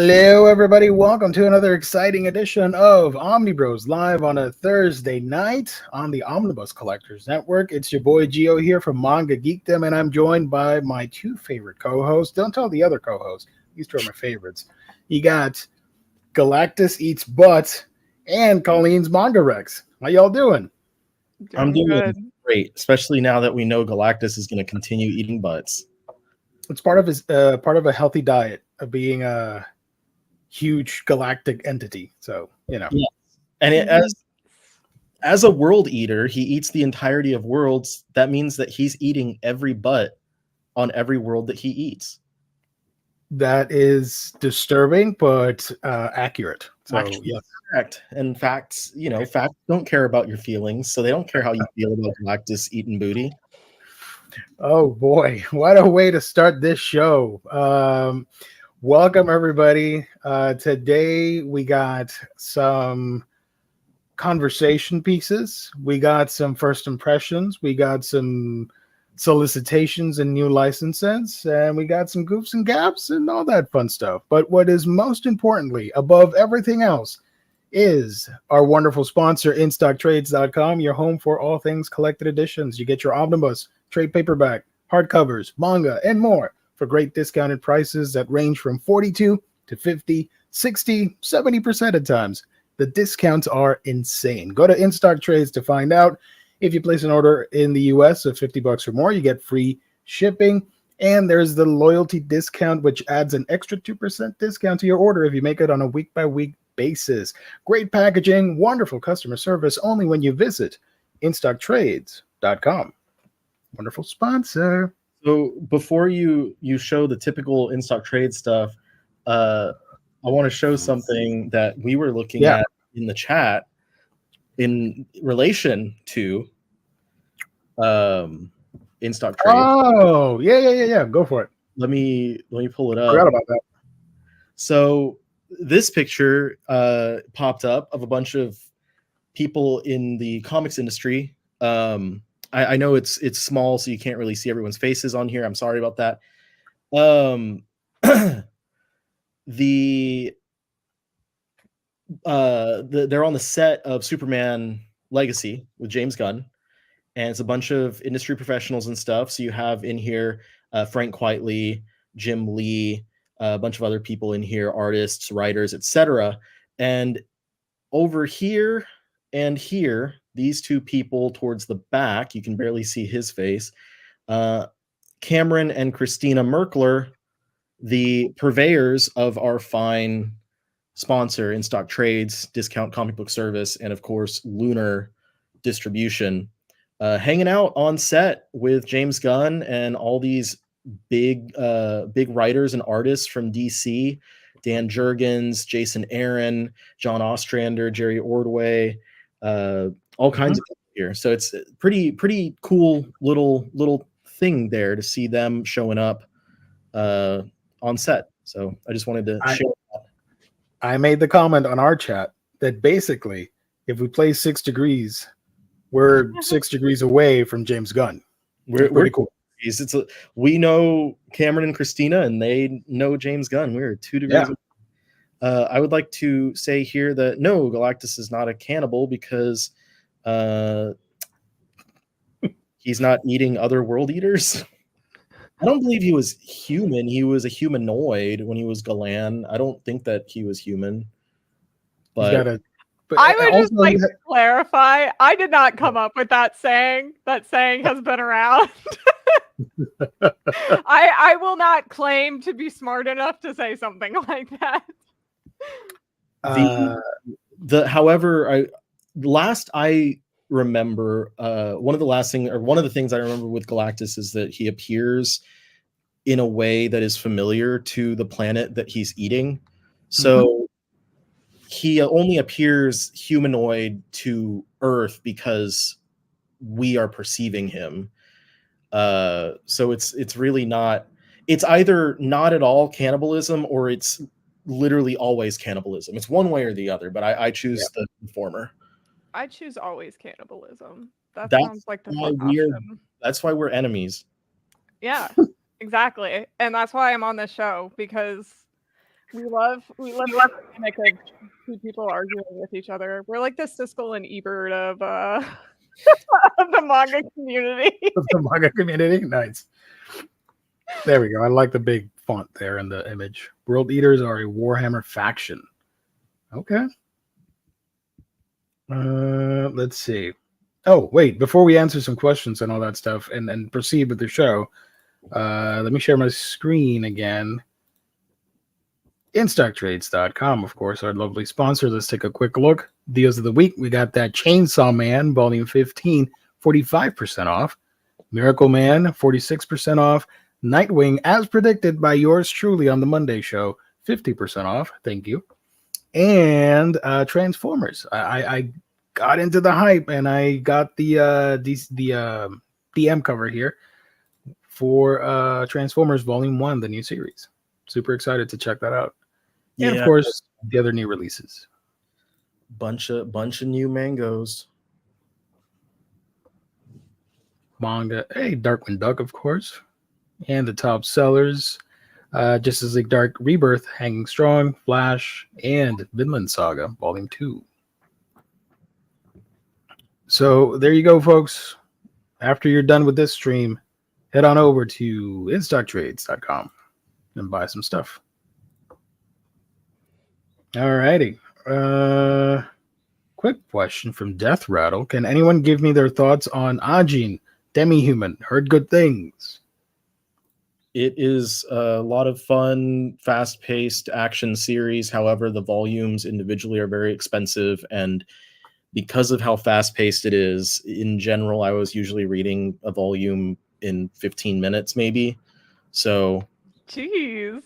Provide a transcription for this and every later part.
Hello, everybody. Welcome to another exciting edition of Omnibros live on a Thursday night on the Omnibus Collectors Network. It's your boy Gio here from Manga Geekdom, and I'm joined by my two favorite co-hosts. Don't tell the other co-hosts; these two are my favorites. You got Galactus Eats Butt and Colleen's Manga Rex. How y'all doing? I'm doing good. great, especially now that we know Galactus is going to continue eating butts. It's part of his part of a healthy diet of being a huge galactic entity. So Yeah. And as a world eater, he eats the entirety of worlds. That means that he's eating every butt on every world that he eats. that is disturbing, but accurate. So Actually, yes. correct. And facts, facts don't care about your feelings, so they don't care how you feel about Galactus eating booty. Oh boy, what a way to start this show. Welcome everybody. Today we got some conversation pieces. We got some first impressions. We got some solicitations and new licenses. And we got some goofs and gaps and all that fun stuff. But what is most importantly, above everything else, is our wonderful sponsor, InStockTrades.com, your home for all things collected editions. You get your omnibus, trade paperback, hardcovers, manga, and more for great discounted prices that range from 42 to 50, 60, 70% at times. The discounts are insane. Go to InStock Trades to find out. If you place an order in the US of $50 or more, you get free shipping. And there's the loyalty discount, which adds an extra 2% discount to your order if you make it on a week-by-week basis. Great packaging, wonderful customer service only when you visit InStockTrades.com. Wonderful sponsor. So before you show the typical in-stock trade stuff, I want to show something that we were looking at in the chat in relation to in-stock trade. Oh, yeah. Go for it. Let me pull it up. Forgot about that. So this picture popped up of a bunch of people in the comics industry. I know it's small, so you can't really see everyone's faces on here. I'm sorry about that. They're on the set of Superman Legacy with James Gunn, and it's a bunch of industry professionals and stuff. So you have in here Frank Quitely, Jim Lee, a bunch of other people in here, artists, writers, etc. And over here and here, these two people towards the back, you can barely see his face, Cameron and Christina Merkler, the purveyors of our fine sponsor, In Stock Trades, Discount Comic Book Service, and of course, Lunar Distribution, hanging out on set with James Gunn and all these big writers and artists from DC, Dan Jurgens, Jason Aaron, John Ostrander, Jerry Ordway, all kinds of people here. So it's a pretty cool little thing there to see them showing up on set. So I just wanted to share that. I made the comment on our chat that basically, if we play 6 degrees, we're 6 degrees away from James Gunn. We're pretty cool. We know Cameron and Christina, and they know James Gunn. We're 2 degrees. Yeah. I would like to say here that no, Galactus is not a cannibal because he's not eating other world eaters. I don't believe he was human. He was a humanoid when he was Galan. I don't think that he was human. But I would just like to clarify, I did not come up with that saying. That saying has been around. I will not claim to be smart enough to say something like that. However, I remember one of the things I remember with Galactus is that he appears in a way that is familiar to the planet that he's eating. So he only appears humanoid to Earth because we are perceiving him. So it's really not. It's either not at all cannibalism or it's literally always cannibalism. It's one way or the other, but I choose the former. I choose always cannibalism. That sounds like the fun option. That's why we're enemies. Yeah, exactly. And that's why I'm on this show, because we love the dynamic of two people arguing with each other. We're like the Siskel and Ebert of of the manga community. Of the manga community. Nice. There we go. I like the big font there in the image. World Eaters are a Warhammer faction. Okay. Let's see. Oh, wait, before we answer some questions and all that stuff and proceed with the show, let me share my screen again. InStockTrades.com, of course, our lovely sponsor. Let's take a quick look. Deals of the week. We got that Chainsaw Man, Volume 15, 45% off. Miracle Man, 46% off. Nightwing, as predicted by yours truly on the Monday show, 50% off. Thank you. And Transformers. I got into the hype and I got the DM cover here for Transformers Volume 1, the new series. Super excited to check that out. And of course, the other new releases. Bunch of new mangoes. Manga. Hey, Darkwing Duck, of course. And the top sellers. Justice League Dark Rebirth, Hanging Strong, Flash, and Vinland Saga, Volume 2. So there you go, folks. After you're done with this stream, head on over to InStockTrades.com and buy some stuff. Alrighty. Quick question from Death Rattle. Can anyone give me their thoughts on Ajin, Demi-Human? Heard good things. It is a lot of fun, fast-paced action series. However, the volumes individually are very expensive, and because of how fast-paced it is, in general, I was usually reading a volume in 15 minutes, maybe. So, Jeez.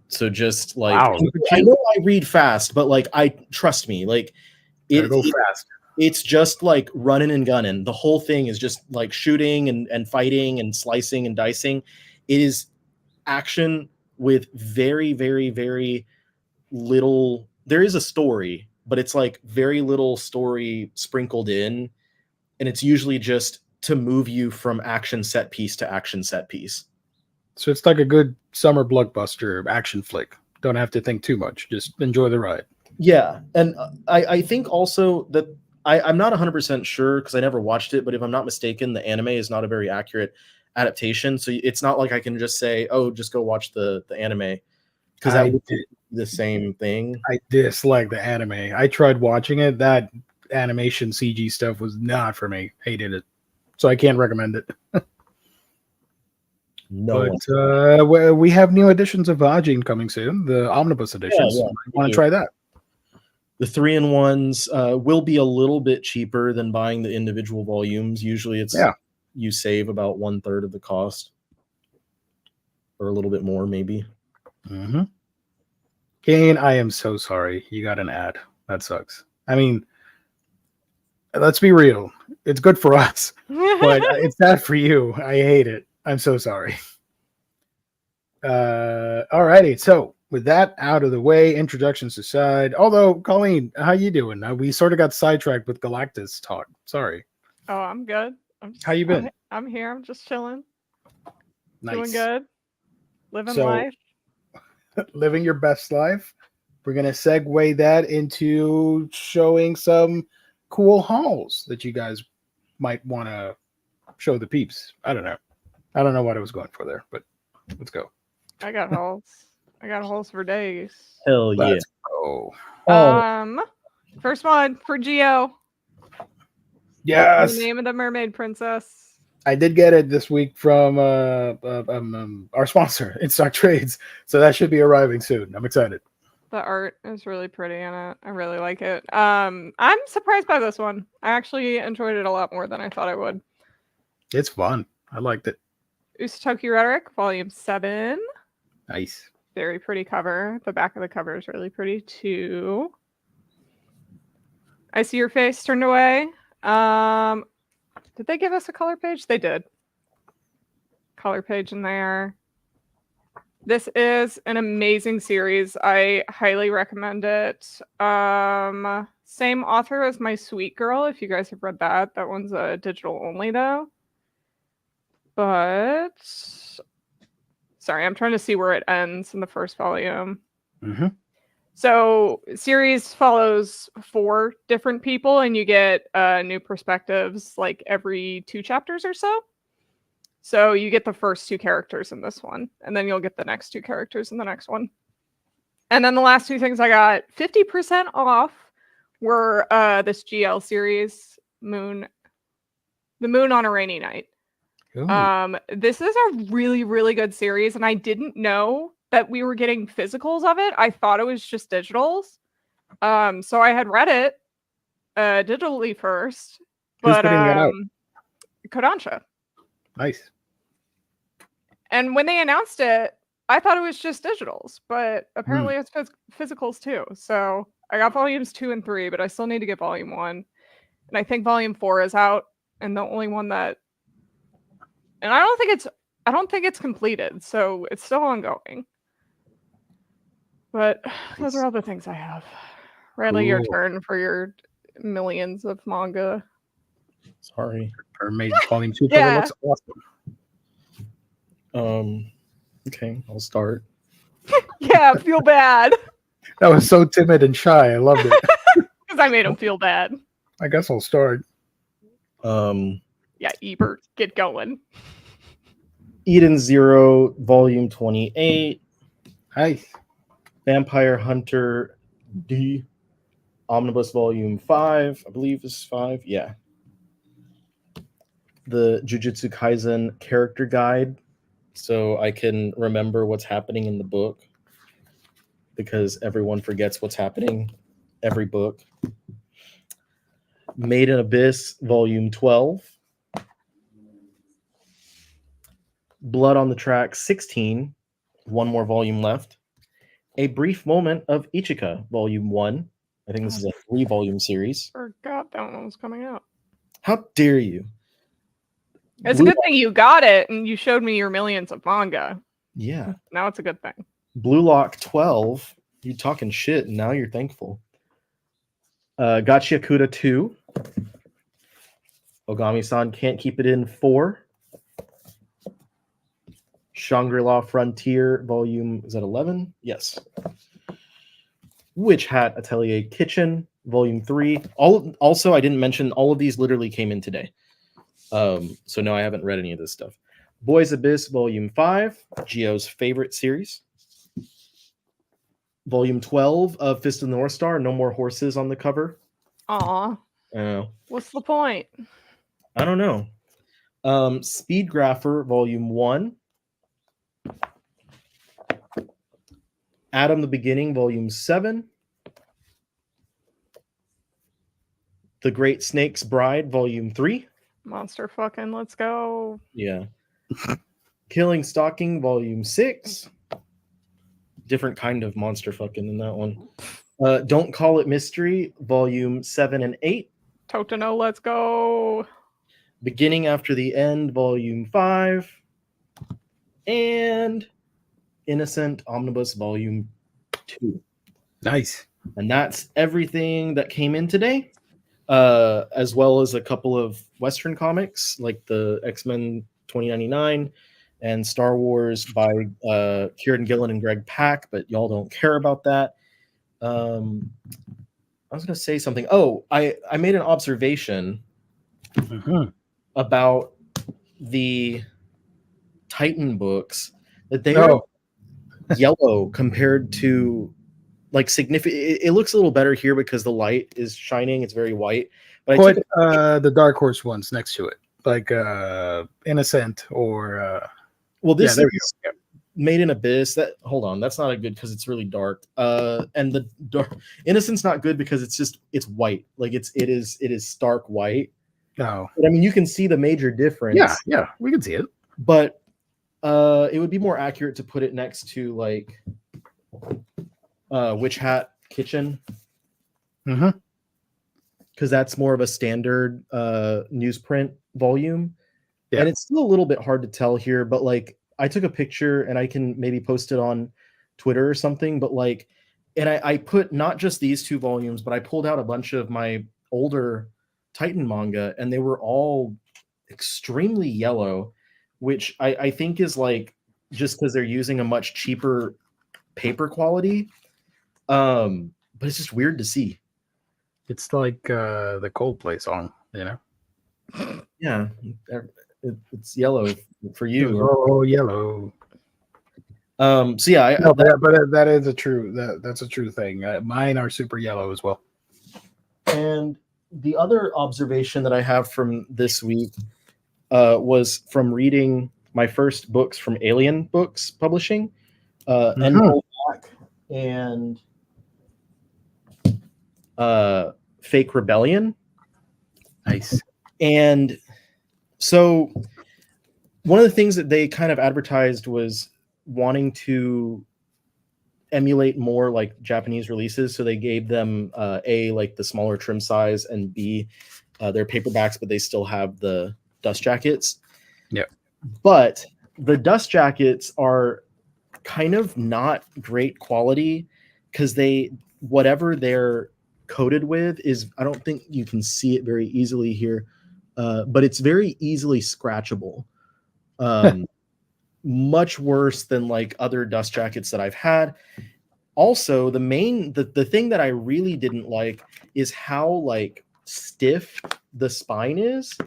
so just like, Wow. I know I read fast, but like, trust me, like Go fast. it's just like running and gunning. The whole thing is just like shooting and fighting and slicing and dicing. It is action with very, very, very little. There is a story, but it's like very little story sprinkled in. And it's usually just to move you from action set piece to action set piece. So it's like a good summer blockbuster action flick. Don't have to think too much. Just enjoy the ride. Yeah. And I think also that I'm not 100% sure because I never watched it, but if I'm not mistaken, the anime is not a very accurate adaptation. So it's not like I can just say, oh, just go watch the anime, because that would be the same thing. I dislike the anime. I tried watching it. That animation CG stuff was not for me. Hated it. So I can't recommend it. No. But we have new editions of Ajin coming soon, the Omnibus editions. Yeah. I want to try that. The 3-in-1s will be a little bit cheaper than buying the individual volumes. Usually it's you save about 1/3 of the cost, or a little bit more maybe. Mm-hmm. Kane, I am so sorry. You got an ad. That sucks. I mean, let's be real. It's good for us, but it's sad for you. I hate it. I'm so sorry. Alrighty. So with that out of the way, introductions aside. Although, Colleen, how you doing? We sort of got sidetracked with Galactus talk. Sorry. Oh, I'm good. How you been? I'm here. I'm just chilling. Nice. Doing good. Living life. Living your best life. We're going to segue that into showing some cool hauls that you guys might want to show the peeps. I don't know what I was going for there, but let's go. I got hauls. I got hauls for days. Hell yeah. Let's go. First one for Geo. Yes. The Name of the Mermaid Princess. I did get it this week from our sponsor, InStock Trades. So that should be arriving soon. I'm excited. The art is really pretty in it. I really like it. I'm surprised by this one. I actually enjoyed it a lot more than I thought I would. It's fun. I liked it. Usatoki Rhetoric, Volume 7. Nice. Very pretty cover. The back of the cover is really pretty too. I See Your Face Turned Away. Did they give us a color page? They did. Color page in there. This is an amazing series. I highly recommend it. Same author as My Sweet Girl, if you guys have read that. That one's digital only though. But sorry, I'm trying to see where it ends in the first volume. Mm-hmm. So series follows 4 different people, and you get new perspectives like every 2 chapters or so. So you get the first 2 characters in this one, and then you'll get the next 2 characters in the next one. And then the last 2 things I got 50% off were this GL series, The Moon on a Rainy Night. This is a really, really good series, and I didn't know that we were getting physicals of it. I thought it was just digitals. So I had read it digitally first, Who's but putting that out? Kodansha. Nice. And when they announced it, I thought it was just digitals, but apparently it's physicals too. So I got volumes 2 and 3, but I still need to get volume 1. And I think volume 4 is out, and the only one that, and I don't think it's completed, so it's still ongoing. But those are all the things I have. Radley, your turn for your millions of manga. Sorry. Mermaid Volume 2 cover Yeah. looks awesome. Okay, I'll start. Yeah, I feel bad. That was so timid and shy. I loved it. Because I made him feel bad. I guess I'll start. Yeah, Ebert, get going. Eden Zero, Volume 28. Nice. Vampire Hunter D. Omnibus Volume 5. I believe is 5. Yeah. The Jujutsu Kaisen character guide, so I can remember what's happening in the book, because everyone forgets what's happening every book. Made in Abyss, Volume 12. Blood on the Track, 16. One more volume left. A Brief Moment of Ichika, Volume 1. I think this is a 3-volume series. Forgot that one was coming out. How dare you? It's a good thing you got it, and you showed me your millions of manga. Yeah. Now it's a good thing. Blue Lock 12. You talking shit, and now you're thankful. Gachiakuda 2. Ogami-san Can't Keep It In 4. Shangri-La Frontier, Volume, is that 11? Yes. Witch Hat Atelier Kitchen, Volume 3. Also, I didn't mention, all of these literally came in today. So no, I haven't read any of this stuff. Boys Abyss, Volume 5, Gio's favorite series. Volume 12 of Fist of the North Star, no more horses on the cover. Aw. Oh. What's the point? I don't know. Speed Grapher, Volume 1. Adam the Beginning, Volume 7. The Great Snake's Bride, Volume 3. Monster fucking, let's go. Yeah. Killing Stalking, Volume 6. Different kind of monster fucking in that one. Don't Call It Mystery, Volume 7 and 8. Totino, let's go. Beginning After the End, Volume 5. And Innocent Omnibus, Volume 2. Nice. And that's everything that came in today. As well as a couple of Western comics, like the X-Men 2099 and Star Wars by Kieran Gillen and Greg Pak, but y'all don't care about that. I was going to say something. Oh, I made an observation about the Titan books, that they are yellow compared to, like, significant. It looks a little better here because the light is shining. It's very white. But put the Dark Horse ones next to it, like Innocent or. Well, this there is Made in Abyss. Hold on, that's not a good because it's really dark. And the dark Innocent's not good because it's white. Like it is stark white. No, but I mean you can see the major difference. Yeah, we can see it. But it would be more accurate to put it next to like Witch Hat Kitchen. Because that's more of a standard newsprint volume. Yeah. And it's still a little bit hard to tell here, but like I took a picture and I can maybe post it on Twitter or something, but like, and I put not just these 2 volumes, but I pulled out a bunch of my older Titan manga and they were all extremely yellow, which I think is like just because they're using a much cheaper paper quality. But it's just weird to see. It's like the Coldplay song, you know. Yeah, it's yellow for you. Oh, yellow. So yeah, No, but that is a true that's a true thing. Mine are super yellow as well. and the other observation that I have from this week was from reading my first books from Alien Books Publishing, and Roll Back and Fake Rebellion. Nice. And so one of the things that they kind of advertised was wanting to emulate more like Japanese releases. So they gave them A, like the smaller trim size, and B, their paperbacks, but they still have the dust jackets. Yep. But the dust jackets are kind of not great quality because whatever they're coated with is, I don't think you can see it very easily here, but it's very easily scratchable. Much worse than like other dust jackets that I've had. Also, the thing that I really didn't like is how like stiff the spine is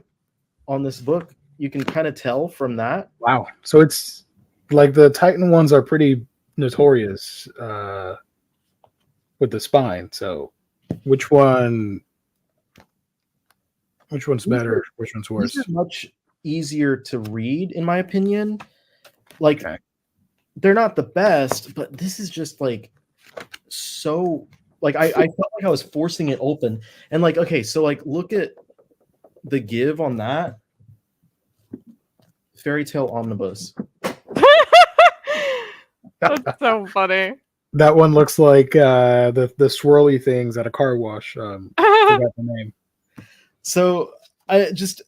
on this book. You can kind of tell from that. Wow. So it's like the Titan ones are pretty notorious with the spine. So which one's better? Which one's worse? These are much easier to read, in my opinion. Like, okay. They're not the best, but this is just like so. Like I felt like I was forcing it open, and like okay, so like look at the give on that. Fairy Tale Omnibus. That's so funny. That one looks like the swirly things at a car wash. Forgot the name. So I just,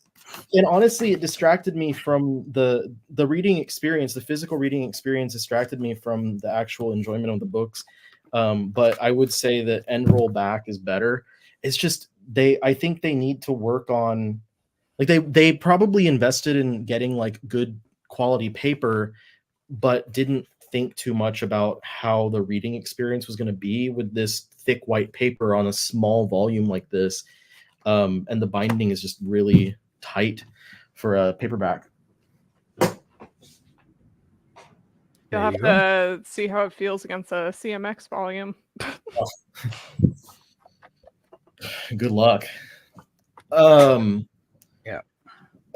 and honestly, it distracted me from the reading experience. The physical reading experience distracted me from the actual enjoyment of the books. But I would say that End Roll Back is better. It's just I think they need to work on, like they probably invested in getting like good quality paper, but didn't think too much about how the reading experience was going to be with this thick white paper on a small volume like this. And the binding is just really tight for a paperback. You'll have to see how it feels against a CMX volume. Good luck. Yeah.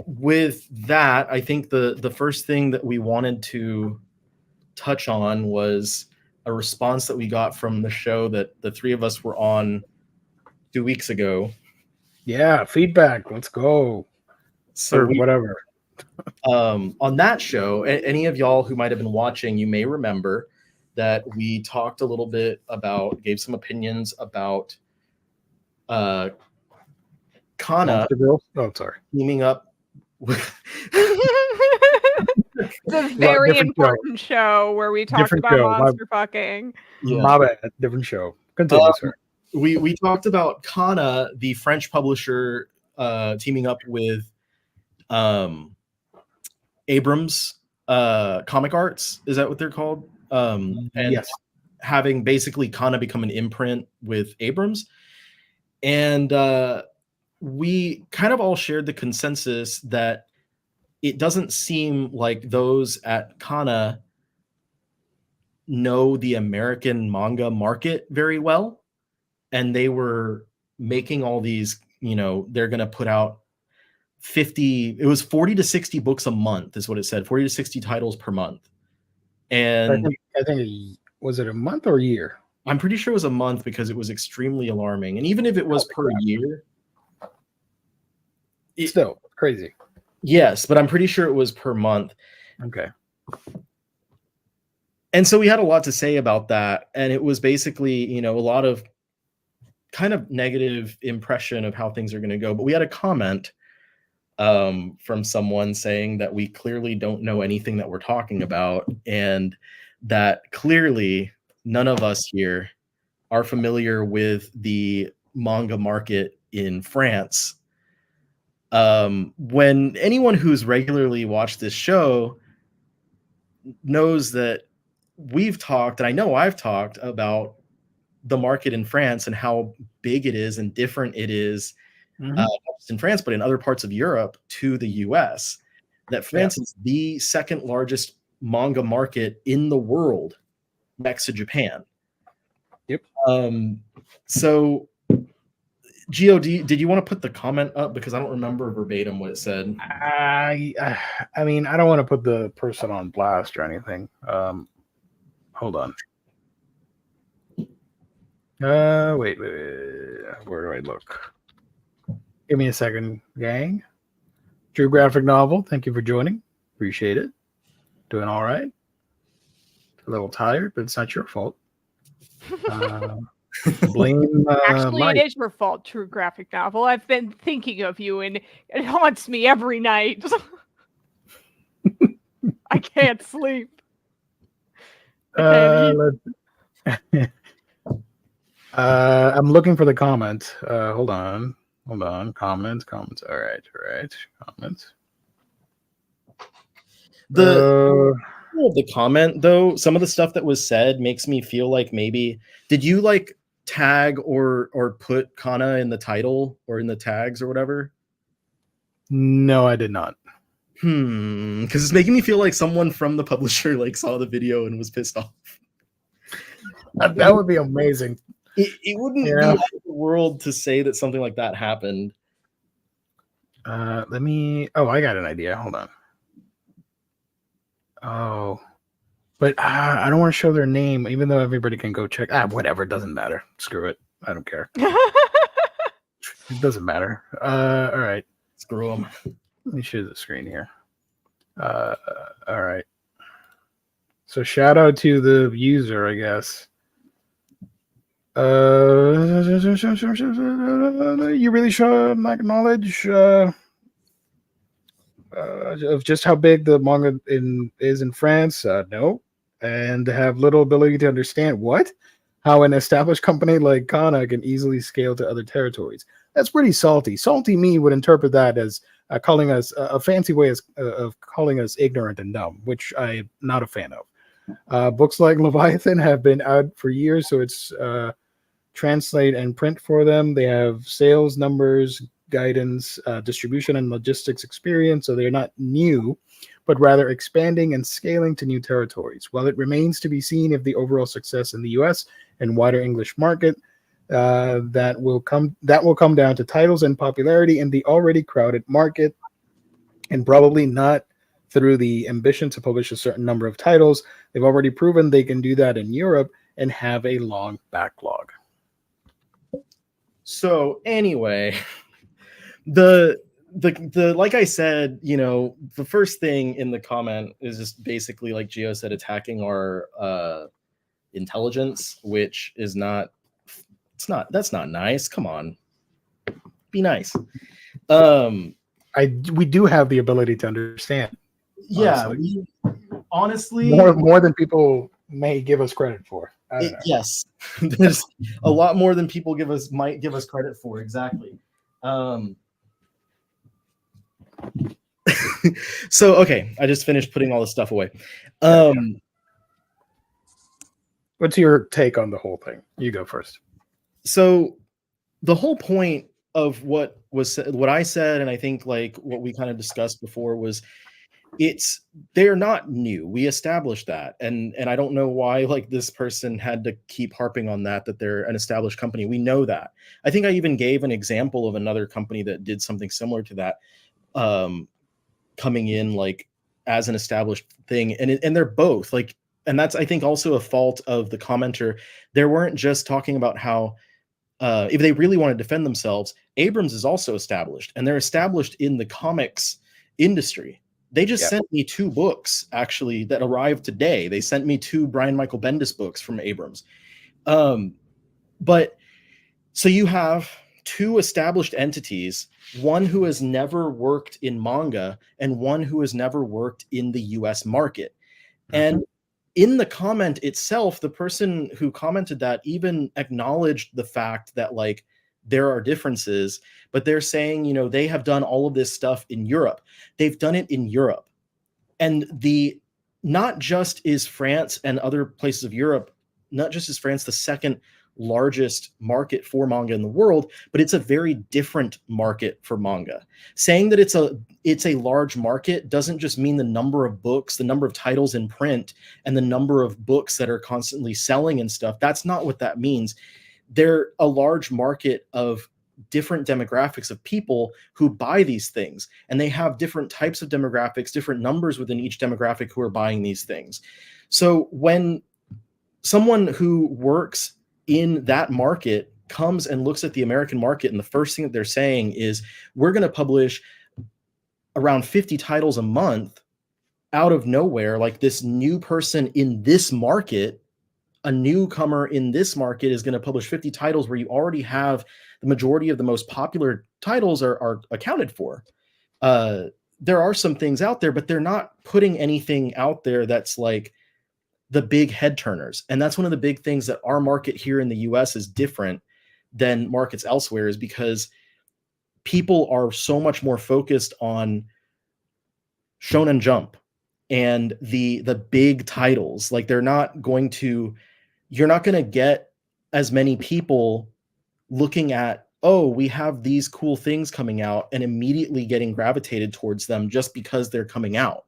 With that, I think the first thing that we wanted to touch on was a response that we got from the show that the three of us were on 2 weeks ago. Yeah, feedback. Let's go. So whatever. On that show, any of y'all who might have been watching, you may remember that we talked a little bit about, gave some opinions about Kana teaming up with the very important show where we talked about monster fucking. Yeah. My bad, different show. Continue, sir. We talked about Kana, the French publisher, teaming up with Abrams Comic Arts. Is that what they're called? And yes, having basically Kana become an imprint with Abrams. And we kind of all shared the consensus that it doesn't seem like those at Kana know the American manga market very well. And they were making all these, they're going to put out 40 to 60 books a month is what it said, 40 to 60 titles per month. And I think was it a month or a year? I'm pretty sure it was a month because it was extremely alarming. And even if it was per year, it's still crazy. Yes, but I'm pretty sure it was per month. Okay. And so we had a lot to say about that. And it was basically, a lot of kind of negative impression of how things are going to go. But we had a comment from someone saying that we clearly don't know anything that we're talking about, and that clearly none of us here are familiar with the manga market in France. When anyone who's regularly watched this show knows that we've talked, and I know I've talked about the market in France and how big it is and different it is, not just in France, but in other parts of Europe to the US, that France is the second largest manga market in the world next to Japan. Yep. So Gio, did you want to put the comment up? Because I don't remember verbatim what it said. I mean, I don't want to put the person on blast or anything. Hold on. Wait. Where do I look? Give me a second, gang. True graphic novel. Thank you for joining. Appreciate it. Doing all right. A little tired, but it's not your fault. Blame Actually, Mike. it is your fault, True graphic novel. I've been thinking of you, and it haunts me every night. I can't sleep. I'm looking for the comment. Hold on. Comments. All right. Comments. The comment though, some of the stuff that was said makes me feel like maybe did you like tag or put Kana in the title or in the tags or whatever? No, I did not. Because it's making me feel like someone from the publisher like saw the video and was pissed off. That would be amazing. It wouldn't be out of the world to say that something like that happened. I got an idea. Hold on. Oh, but I don't want to show their name, even though everybody can go check. Whatever, it doesn't matter. Screw it. I don't care. It doesn't matter. All right. Screw them. Let me share the screen here. All right. So shout out to the user, I guess. You really show my knowledge of just how big the manga is in France? No. And have little ability to understand how an established company like Kana can easily scale to other territories. That's pretty salty. Salty me would interpret that as calling us a fancy way of calling us ignorant and dumb, which I'm not a fan of. Books like Leviathan have been out for years, so it's translate and print for them. They have sales numbers, guidance, distribution, and logistics experience, so they're not new, but rather expanding and scaling to new territories. While it remains to be seen if the overall success in the US and wider English market that will come down to titles and popularity in the already crowded market, and probably not through the ambition to publish a certain number of titles. They've already proven they can do that in Europe and have a long backlog. So anyway, the like I said, the first thing in the comment is just basically, like Gio said, attacking our intelligence, which is that's not nice. Come on, be nice. We do have the ability to understand. Yeah, honestly, more than people may give us credit for. Yes, there's a lot more than people might give us credit for. Exactly. So okay, I just finished putting all this stuff away. What's your take on the whole thing? You go first. So the whole point of what I said, and I think like what we kind of discussed before, was they're not new. We established that, and I don't know why like this person had to keep harping on that they're an established company. We know that. I think I even gave an example of another company that did something similar to that, coming in like as an established thing, and they're both like, and that's I think also a fault of the commenter. They weren't just talking about how if they really want to defend themselves, Abrams is also established, and they're established in the comics industry. They just sent me 2 books actually that arrived today. They sent me 2 Brian Michael Bendis books from Abrams. But so you have 2 established entities, one who has never worked in manga and one who has never worked in the US market. Mm-hmm. And in the comment itself, the person who commented that even acknowledged the fact that like there are differences, but they're saying, they have done all of this stuff in Europe. They've done it in Europe. And not just is France and other places of Europe, not just is France the second largest market for manga in the world, but it's a very different market for manga. Saying that it's a large market doesn't just mean the number of books, the number of titles in print, and the number of books that are constantly selling and stuff. That's not what that means. They're a large market of different demographics of people who buy these things, and they have different types of demographics, different numbers within each demographic who are buying these things. So when someone who works in that market comes and looks at the American market, and the first thing that they're saying is, we're going to publish around 50 titles a month out of nowhere, like this new person in this market, a newcomer in this market is going to publish 50 titles where you already have the majority of the most popular titles are accounted for. There are some things out there, but they're not putting anything out there that's like the big head turners. And that's one of the big things that our market here in the US is different than markets elsewhere, is because people are so much more focused on Shonen Jump and the big titles. Like you're not going to get as many people looking at, oh, we have these cool things coming out, and immediately getting gravitated towards them just because they're coming out.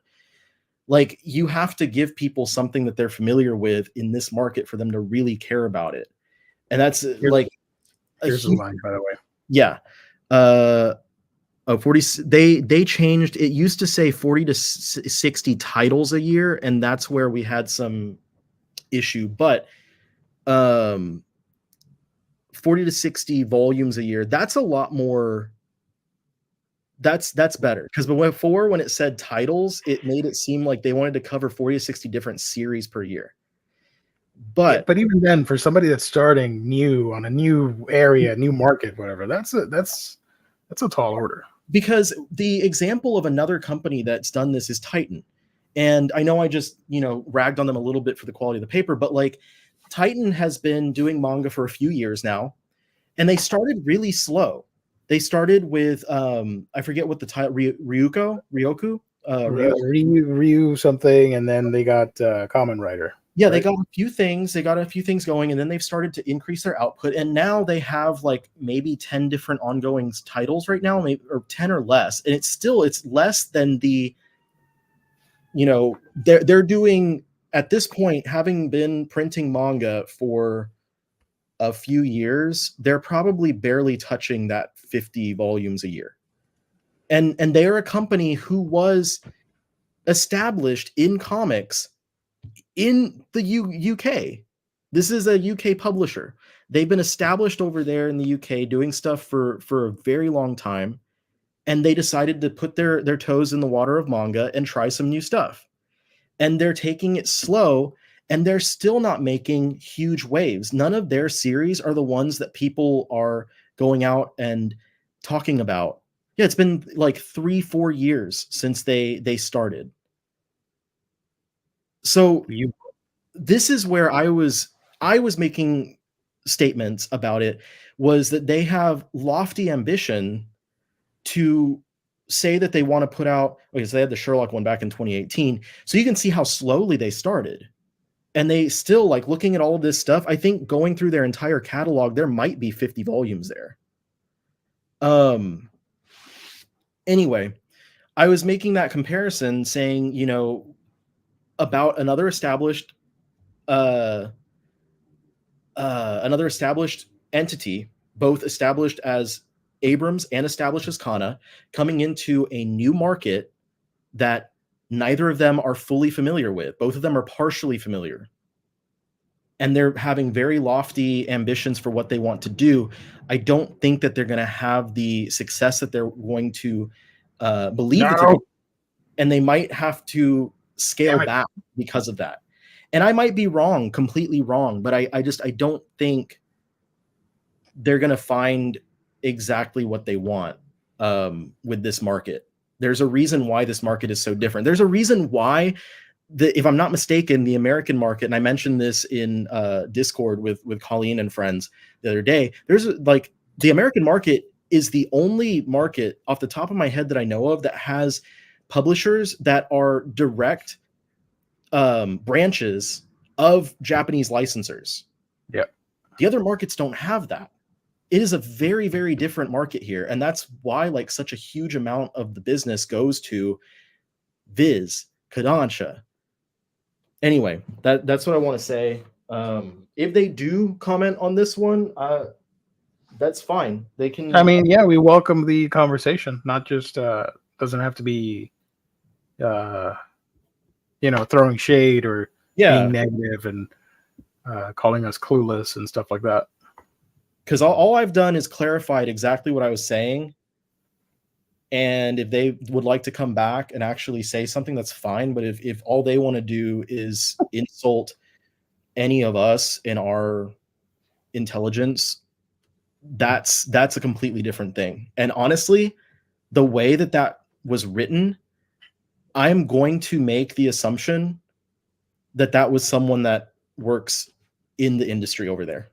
Like, you have to give people something that they're familiar with in this market for them to really care about it. And that's here's the line, by the way. Yeah. 40, they changed. It used to say 40 to 60 titles a year, and that's where we had some issue. But 40 to 60 volumes a year, that's a lot more. That's better, because before, when it said titles, it made it seem like they wanted to cover 40 to 60 different series per year. But even then, for somebody that's starting new on a new area, new market, whatever, that's a tall order. Because the example of another company that's done this is Titan. And I know I just, ragged on them a little bit for the quality of the paper, but like, Titan has been doing manga for a few years now, and they started really slow. They started with I forget what the title, Ryoku Ryu something, and then they got Kamen Rider. Yeah, right? They got a few things going, and then they've started to increase their output, and now they have like maybe 10 different ongoing titles right now, maybe, or 10 or less, and it's less than the, they're doing at this point, having been printing manga for a few years, they're probably barely touching that 50 volumes a year. And they are a company who was established in comics in the UK. This is a UK publisher. They've been established over there in the UK doing stuff for a very long time. And they decided to put their toes in the water of manga and try some new stuff. And they're taking it slow, and they're still not making huge waves. None of their series are the ones that people are going out and talking about. Yeah, it's been like 3-4 years since they started. So this is where I was making statements about it, was that they have lofty ambition to say that they want to put out, okay, so they had the Sherlock one back in 2018. So you can see how slowly they started. And they still, like, looking at all of this stuff, I think going through their entire catalog, there might be 50 volumes there. Anyway, I was making that comparison, saying, about another established entity, both established as Abrams and established as Kana, coming into a new market that neither of them are fully familiar with. Both of them are partially familiar. And they're having very lofty ambitions for what they want to do. I don't think that they're going to have the success that they're going to believe that they're going to, and they might have to scale back because of that. And I might be wrong, completely wrong, but I don't think they're going to find exactly what they want with this market. There's a reason why this market is so different. There's a reason why, if I'm not mistaken, the American market, and I mentioned this in Discord with Colleen and friends the other day, the American market is the only market off the top of my head that I know of that has publishers that are direct branches of Japanese licensors. Yep. The other markets don't have that. It is a very, very different market here. And that's why like such a huge amount of the business goes to Viz, Kodansha. Anyway, that's what I want to say. If they do comment on this one, that's fine. They can. I mean, yeah, we welcome the conversation. Not just doesn't have to be, throwing shade or being negative and calling us clueless and stuff like that. Because all I've done is clarified exactly what I was saying. And if they would like to come back and actually say something, that's fine. But if all they want to do is insult any of us in our intelligence, that's a completely different thing. And honestly, the way that was written, I'm going to make the assumption that was someone that works in the industry over there.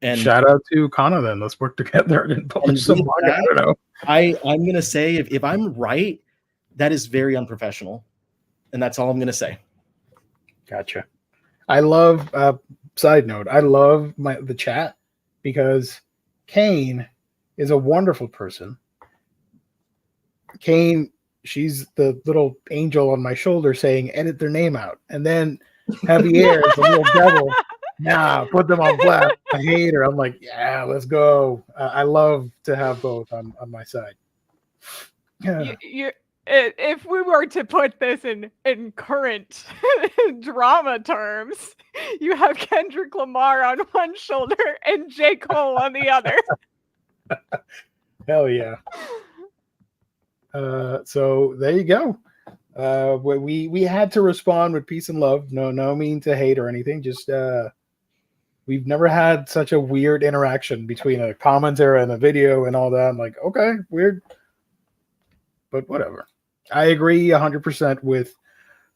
And shout out to Kana then. Let's work together and publish some manga. I don't know. I'm gonna say if I'm right, that is very unprofessional. And that's all I'm gonna say. Gotcha. I love side note, I love the chat because Kane is a wonderful person. Kane, she's the little angel on my shoulder saying, edit their name out. And then Javier is the little devil. Nah, put them on blast. I hate her. I'm like, yeah, let's go. I love to have both on my side. Yeah. If we were to put this in current drama terms, you have Kendrick Lamar on one shoulder and J. Cole on the other. Hell yeah. So there you go. We had to respond with peace and love. No mean to hate or anything. Just we've never had such a weird interaction between a commenter and a video and all that. I'm like, okay, weird, but whatever. I agree 100% with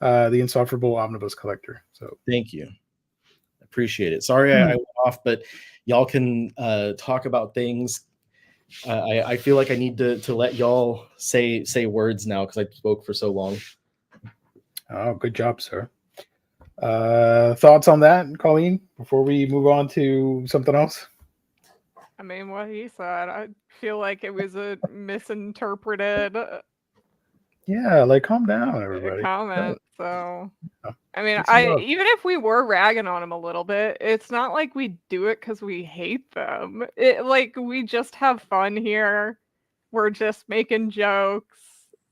the insufferable omnibus collector. So thank you, appreciate it. Sorry I went off, but y'all can talk about things. I feel like I need to let y'all say words now because I spoke for so long. Oh, good job, sir. Thoughts on that, Colleen, before we move on to something else? I mean, what he said, I feel like it was a misinterpreted like calm down, everybody. Comment. So I mean, even if we were ragging on him a little bit, it's not like we do it because we hate them. We just have fun here. We're just making jokes.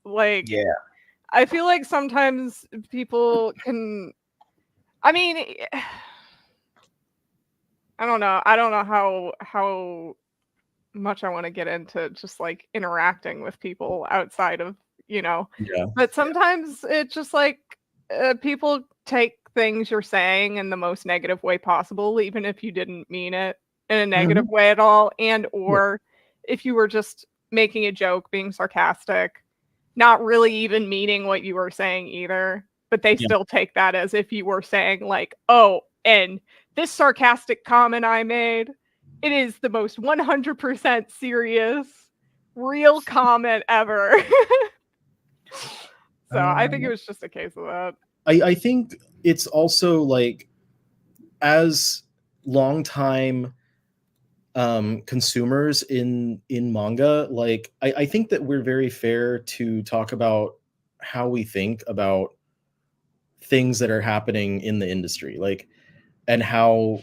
I feel like sometimes people can. I mean, I don't know. I don't know how much I want to get into just like interacting with people outside of, but sometimes it's just like people take things you're saying in the most negative way possible, even if you didn't mean it in a negative way at all. And, or if you were just making a joke, being sarcastic, not really even meaning what you were saying either. But they still take that as if you were saying like, oh, and this sarcastic comment I made, it is the most 100% serious, real comment ever. So I think it was just a case of that. I think it's also like, as longtime consumers in manga, like I think that we're very fair to talk about how we think about things that are happening in the industry, like, and how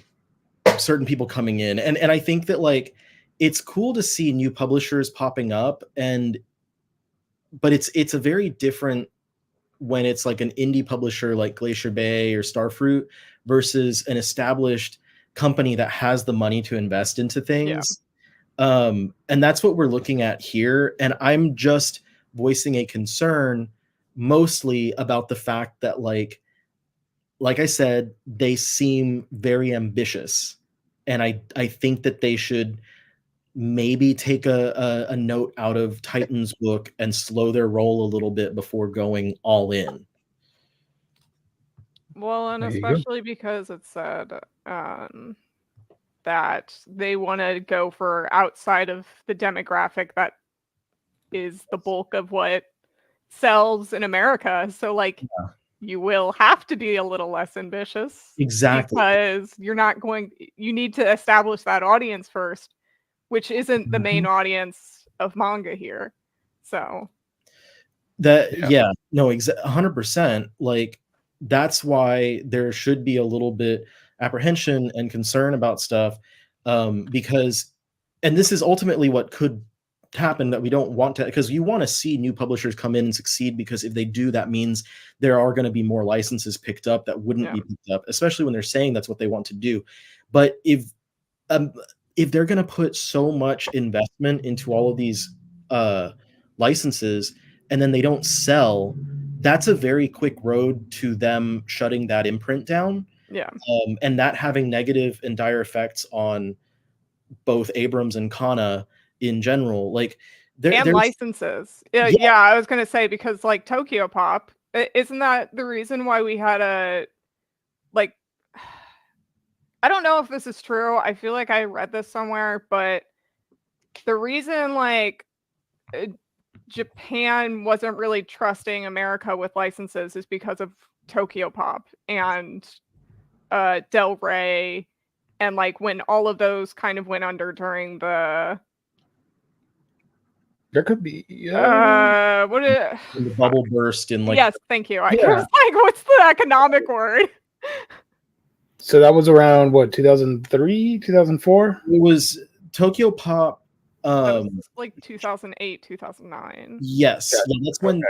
certain people coming in, and I think that like it's cool to see new publishers popping up, but it's a very different when it's like an indie publisher like Glacier Bay or Starfruit versus an established company that has the money to invest into things. And that's what we're looking at here. And I'm just voicing a concern mostly about the fact that like I said, they seem very ambitious. And I think that they should maybe take a note out of Titan's book and slow their roll a little bit before going all in. Well, and especially because it said that they want to go for outside of the demographic that is the bulk of what sells in America. So like you will have to be a little less ambitious. Exactly. Because you're not going, you need to establish that audience first, which isn't the main audience of manga here. So that, 100%. Like, that's why there should be a little bit apprehension and concern about stuff, because, and this is ultimately what could happen, that we don't want to, because you want to see new publishers come in and succeed, because if they do, that means there are going to be more licenses picked up that wouldn't be picked up, especially when they're saying that's what they want to do. But if they're going to put so much investment into all of these licenses and then they don't sell, that's a very quick road to them shutting that imprint down. Yeah. And that having negative and dire effects on both Abrams and Kana in general. Like, and licenses. Yeah, I was going to say, because like Tokyo Pop, isn't that the reason why we had a, like, I don't know if this is true. I feel like I read this somewhere, but the reason like Japan wasn't really trusting America with licenses is because of Tokyo Pop and Del Rey, and like when all of those kind of went under during the there could be the bubble burst in like, yes, thank you. I was like, what's the economic word? So that was around what, 2003, 2004? It was Tokyo Pop. Like 2008, 2009. Yes, that's when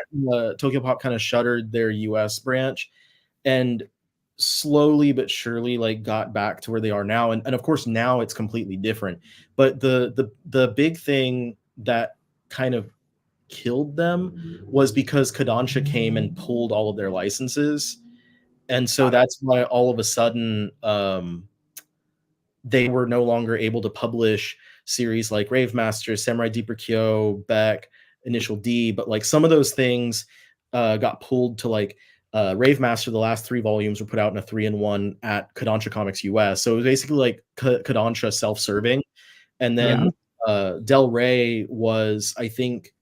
Tokyo Pop kind of shuttered their US branch, and slowly but surely like got back to where they are now. And of course now it's completely different. But the big thing that kind of killed them was because Kodansha came and pulled all of their licenses. And so that's why all of a sudden they were no longer able to publish series like Rave Master, Samurai Deeper Kyo, Beck, Initial D. But like some of those things got pulled to like Rave Master. The last 3 volumes were put out in a 3-in-1 at Kodansha Comics US. So it was basically like Kodansha self-serving. And then Del Rey was, I think,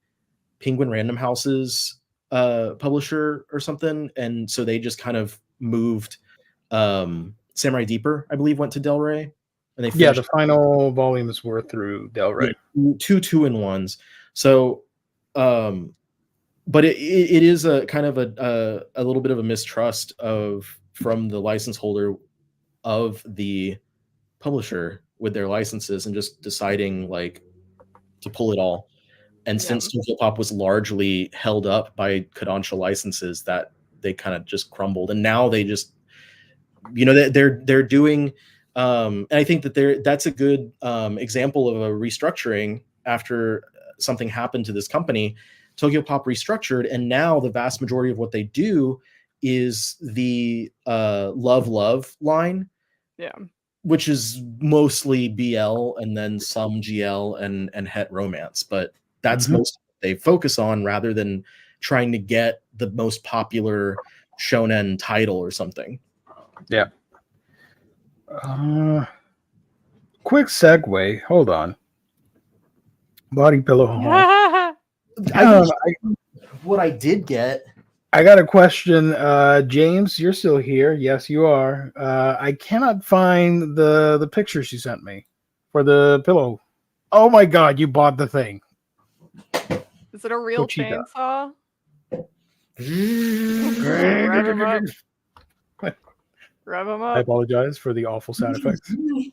Penguin Random House's publisher or something. And so they just kind of moved Samurai Deeper, I believe, went to Del Rey. And they the final volumes were through Del Rey. 2 2-in-1s. So but it is a kind of a little bit of a mistrust from the license holder of the publisher with their licenses, and just deciding like to pull it all. And since Tokyo Pop was largely held up by Kodansha licenses, that they kind of just crumbled. And now they just, they're doing, and I think that that's a good example of a restructuring after something happened to this company. Tokyo Pop restructured, and now the vast majority of what they do is the Love line, which is mostly BL and then some GL and het romance, but that's most what they focus on, rather than trying to get the most popular shonen title or something. Yeah. Quick segue. Hold on. Body pillow. What I did get. I got a question. James, you're still here. Yes, you are. I cannot find the pictures you sent me for the pillow. Oh my God, you bought the thing. Is it a real chainsaw? Rev him up. I apologize for the awful sound effects. You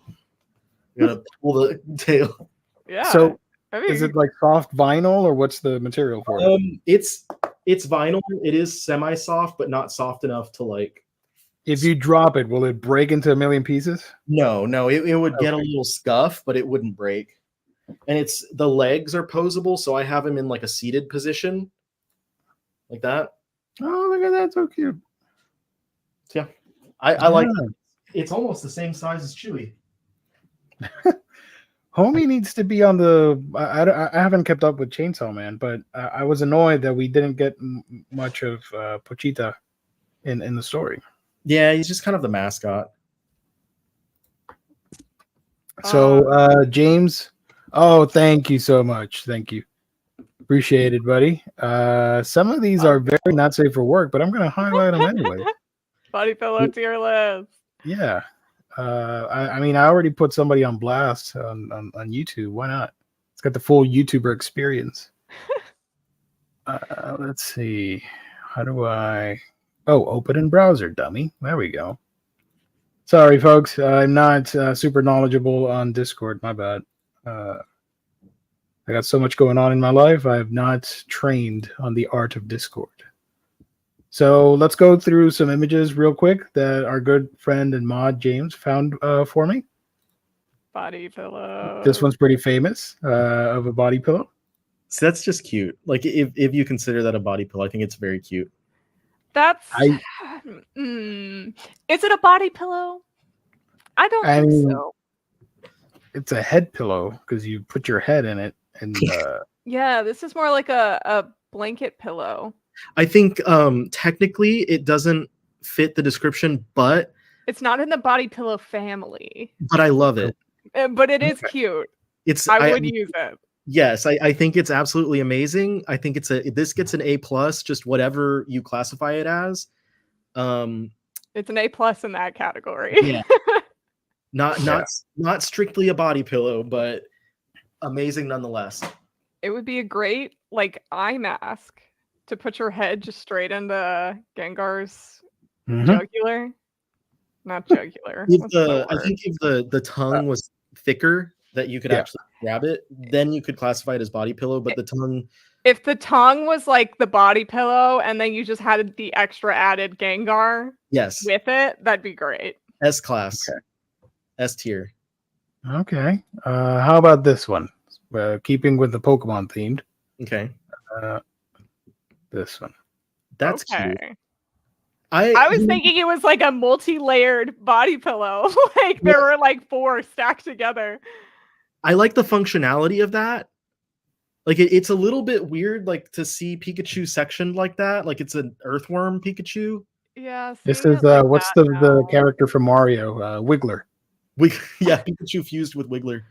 gotta pull the tail. Yeah. So, is it like soft vinyl, or what's the material for it? It's vinyl. It is semi-soft, but not soft enough to like. If you drop it, will it break into a million pieces? No. It would get a little scuff, but it wouldn't break. And the legs are posable, so I have him in like a seated position, like that. Oh, look at that! So cute. Yeah, I like it. It's almost the same size as Chewy. Homie needs to be on the. I haven't kept up with Chainsaw Man, but I was annoyed that we didn't get much of Pochita in the story. Yeah, he's just kind of the mascot. So James, oh, thank you so much. Thank you. Appreciate it, buddy. Some of these are very not safe for work, but I'm going to highlight them anyway. Body pillow tier list. Yeah. I mean, I already put somebody on blast on YouTube. Why not? It's got the full YouTuber experience. Let's see. How do I... Oh, open in browser, dummy. There we go. Sorry, folks. I'm not super knowledgeable on Discord. My bad. I got so much going on in my life. I have not trained on the art of Discord. So let's go through some images real quick that our good friend and mod James found for me. Body pillow. This one's pretty famous of a body pillow. So that's just cute. Like if you consider that a body pillow, I think it's very cute. That's. Is it a body pillow? I don't think so. It's a head pillow because you put your head in it, and yeah, this is more like a blanket pillow. I think technically it doesn't fit the description, but it's not in the body pillow family. But I love it. But it is cute. I would use it. Yes, I think it's absolutely amazing. I think this gets an A+, just whatever you classify it as. It's an A+ in that category. Yeah. Not strictly a body pillow, but amazing nonetheless. It would be a great eye mask to put your head just straight into Gengar's jugular. Not jugular. I think if the tongue was thicker, that you could actually grab it, then you could classify it as body pillow. But the tongue, if the tongue was like the body pillow, and then you just had the extra added Gengar, with it, that'd be great. S class, S tier. Okay. How about this one? Keeping with the Pokemon themed. Okay. This one. That's cute. I was thinking it was like a multi-layered body pillow. There were like 4 stacked together. I like the functionality of that. Like it's a little bit weird, to see Pikachu sectioned like that. Like it's an earthworm Pikachu. Yeah. This is what's the character from Mario? Wiggler. Yeah, Pikachu fused with Wiggler.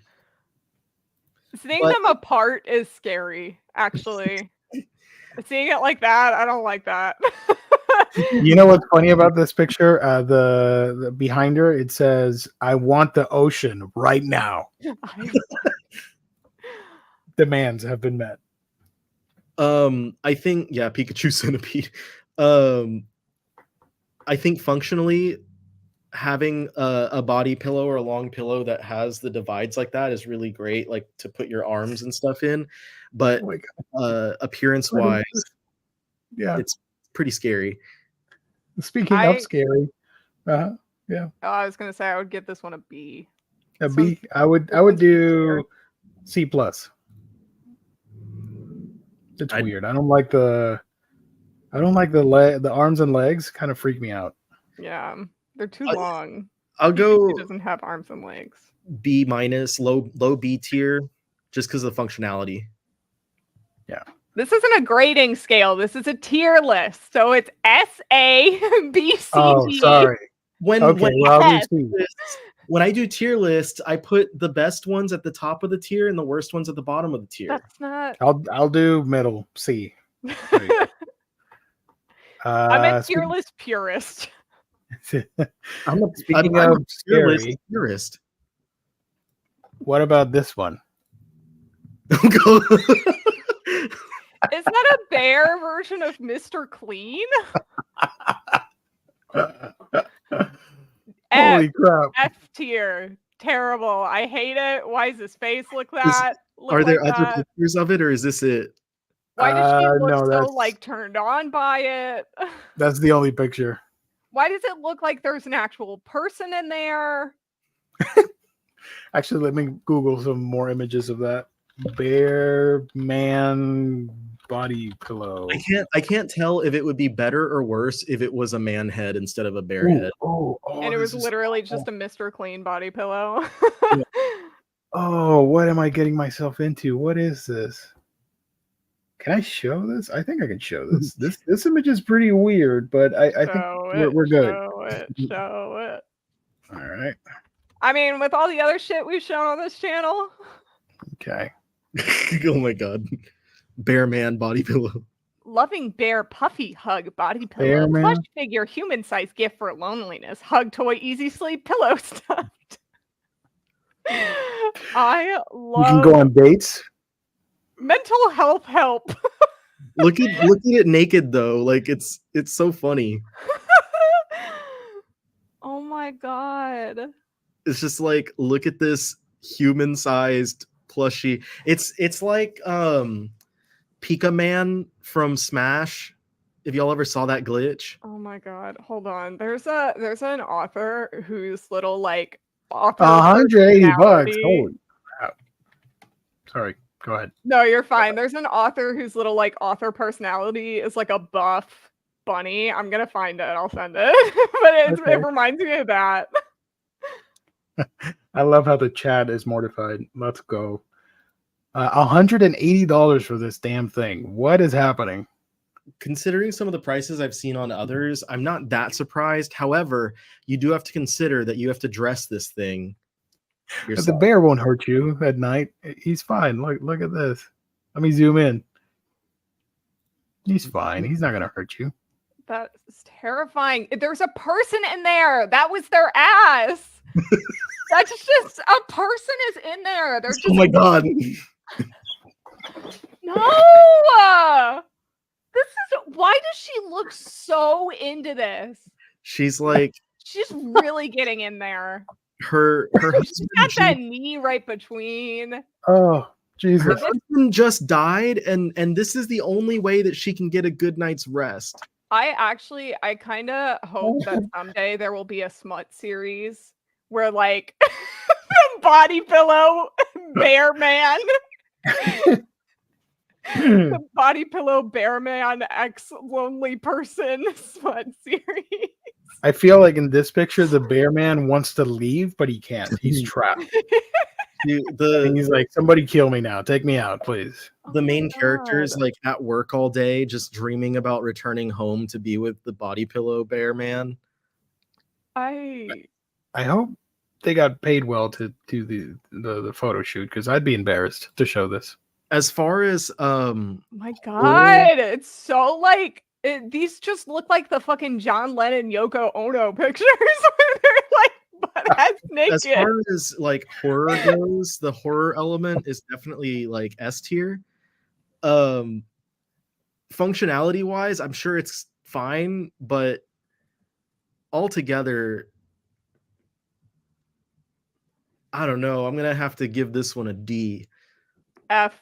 Seeing them apart is scary, actually. Seeing it like that, I don't like that. You know what's funny about this picture? The behind her, it says, "I want the ocean right now." Demands have been met. I think Pikachu Centipede. I think functionally having a body pillow or a long pillow that has the divides like that is really great, to put your arms and stuff in. But appearance wise, it's pretty scary. Speaking of scary, I was gonna say I would give this one a B. A B. I would do C+. It's weird. I don't like the arms and legs. Kind of freak me out. Yeah, they're too long. I'll go. It doesn't have arms and legs. B-, low B tier, just because of the functionality. Yeah. This isn't a grading scale. This is a tier list. So it's S, A, B, C, D. Sorry. When I do tier lists, I put the best ones at the top of the tier and the worst ones at the bottom of the tier. That's not. I'll do middle C. I'm a tier list purist. I'm a scary purist. What about this one? Is that a bear version of Mr. Clean? Holy crap. F tier. Terrible. I hate it. Why does his face look that? Are there other pictures of it, or is this it? Why does she look so turned on by it? That's the only picture. Why does it look like there's an actual person in there? Actually, let me Google some more images of that. Bear man body pillow. I can't tell if it would be better or worse if it was a man head instead of a bear head. And it was literally just a Mr. Clean body pillow. Yeah. Oh, what am I getting myself into? What is this? Can I show this? I think I can show this. This image is pretty weird, but I think we're good. Show it. All right. I mean, with all the other shit we've shown on this channel. Okay. Oh my god. bear man body pillow. Loving bear puffy hug body Bear pillow. man? Plush figure human size gift for loneliness. Hug toy easy sleep pillow stuffed. I You can go love on dates. mental health help. Look at it naked though. Like it's so funny. Oh my god. It's just like, look at this human-sized plushie. It's like Pika Man from Smash. If y'all ever saw that glitch. Oh my god. Hold on. There's an author whose little like author 180 bucks. personality- Holy crap. Sorry. Go ahead. No, you're fine. There's an author whose little like author personality is like a buff bunny. I'm gonna find it. I'll send it. But Okay. it reminds me of that. I love how the chat is mortified. Let's go. $180 for this damn thing. What is happening? Considering some of the prices I've seen on others, I'm not that surprised. However, you do have to consider that you have to dress this thing But the yourself. bear won't hurt you at night. He's fine. Look at this. Let me zoom in. He's fine. He's not gonna hurt you. That is terrifying. There's a person in there. That was their ass. That's just a person is in there. They're just Oh my god. no. This is why does she look so into this? She's like She's really getting in there. her She's got that knee right between. Oh, her Jesus. husband just died, and this is the only way that she can get a good night's rest. I kind of hope that someday there will be a smut series where like the body pillow bear man, the body pillow bear man ex lonely person smut series. I feel like in this picture, the bear man wants to leave, but he can't. He's trapped. Dude, And he's like, somebody kill me now. Take me out, please. the main Oh my character is God. like at work all day, just dreaming about returning home to be with the body pillow bear man. I I hope they got paid well to do the photo shoot, because I'd be embarrassed to show this. As far as my god, it's so like these just look like the fucking John Lennon Yoko Ono pictures where they're like butt ass as naked. far as like horror goes, the horror element is definitely like S tier. Functionality wise, I'm sure it's fine, but altogether, I don't know. I'm gonna have to give this one a D. F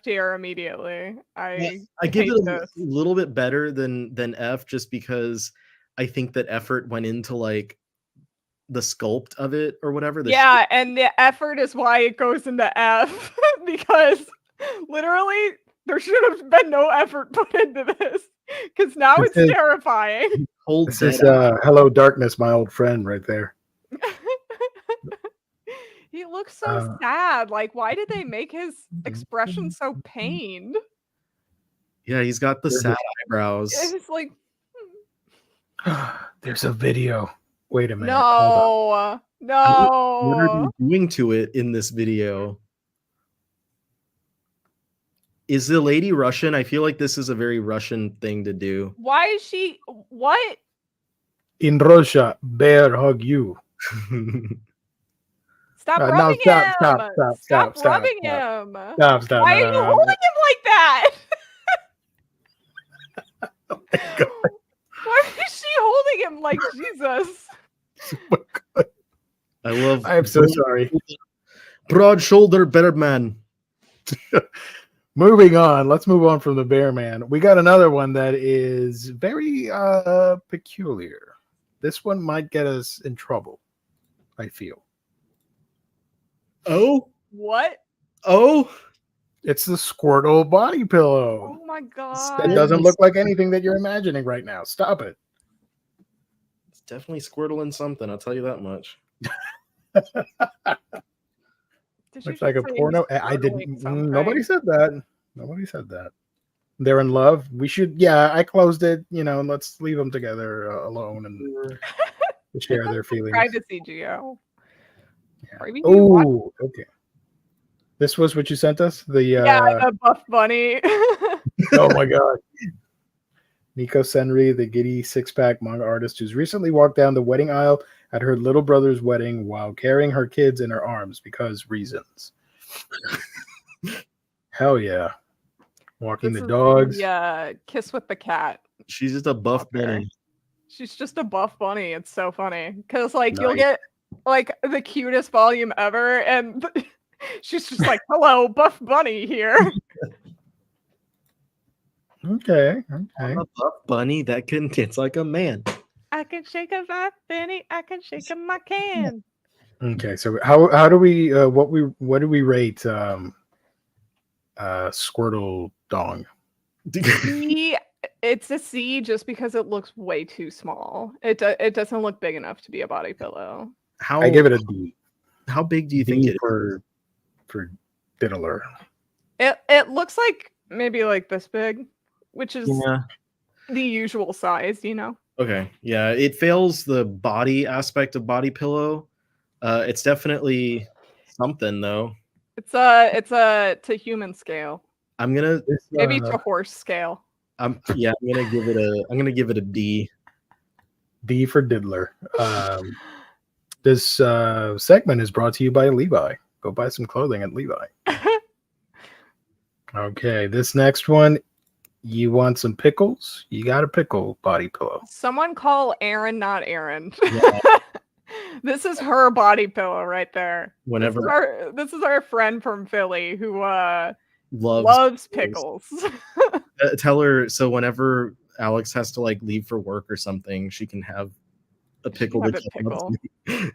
tier immediately. I I give hate it a this. little bit better than F, just because I think that effort went into like the sculpt of it or whatever. Yeah, and the effort is why it goes into F because literally there should have been no effort put into this because now This it's is- terrifying. holds This is that. Hello Darkness, my old friend, right there. He looks so sad. Like, why did they make his expression so pained? Yeah, he's got the There's sad eyebrows. It's like, There's a video. Wait a minute. Hold on. no, What are no. you doing to it in this video? Is the lady Russian? I feel like this is a very Russian thing to do. Why is she? What? In Russia, bear hug you. Stop No, rubbing stop, him! stop, rubbing stop. him! Stop. Why are you holding him like that? Oh my God. Why is she holding him like Jesus? I love. I am so sorry. Broad shoulder bear man. Moving on. Let's move on from the bear man. We got another one that is very peculiar. This one might get us in trouble, I feel. Oh, What? oh. It's the Squirtle body pillow. Oh my That god! doesn't look like anything that you're imagining right now. Stop it. It's definitely Squirtle in something. I'll tell you that much. Did you Looks like a just say porno. he's I didn't. squirtling something? Nobody said that. Nobody said that. They're in love. We should. Yeah, I closed it. And let's leave them together alone and share their feelings. Privacy, Geo. Yeah. Or even you watch- Oh, okay. This was what you sent us? The Yeah, the buff bunny. oh my god. Nico Senri, the giddy six-pack manga artist who's recently walked down the wedding aisle at her little brother's wedding while carrying her kids in her arms because reasons. Hell yeah. Walking This the is dogs. Yeah, Kiss with the Cat. She's just a buff Okay. bunny. She's just a buff bunny. It's so funny because like you'll Nice. get like the cutest volume ever, and she's just like, "Hello, buff bunny here." Okay. I'm a buff bunny that can dance like a man. I can shake a my penny. I can shake a my can. Okay. So how do we what do we rate Squirtle Dong? C, it's a C just because it looks way too small. It doesn't look big enough to be a body pillow. How I give it a D. How big do you think D it is? for Diddler. It looks like maybe like this big, which is Yeah. the usual size, you know. Okay. Yeah, it fails the body aspect of body pillow. It's definitely something though. It's a to human scale, I'm gonna maybe to horse scale. I'm gonna give it a D. D for Diddler. This segment is brought to you by Levi. Go buy some clothing at Levi. Okay, this next one, you want some pickles? You got a pickle body pillow. Someone call Aaron, not Aaron. Yeah. This is her body pillow right there. Whenever This is our friend from Philly who loves loves pickles. tell her so whenever Alex has to like leave for work or something, she can have a pickle. have to a cuddle up pickle.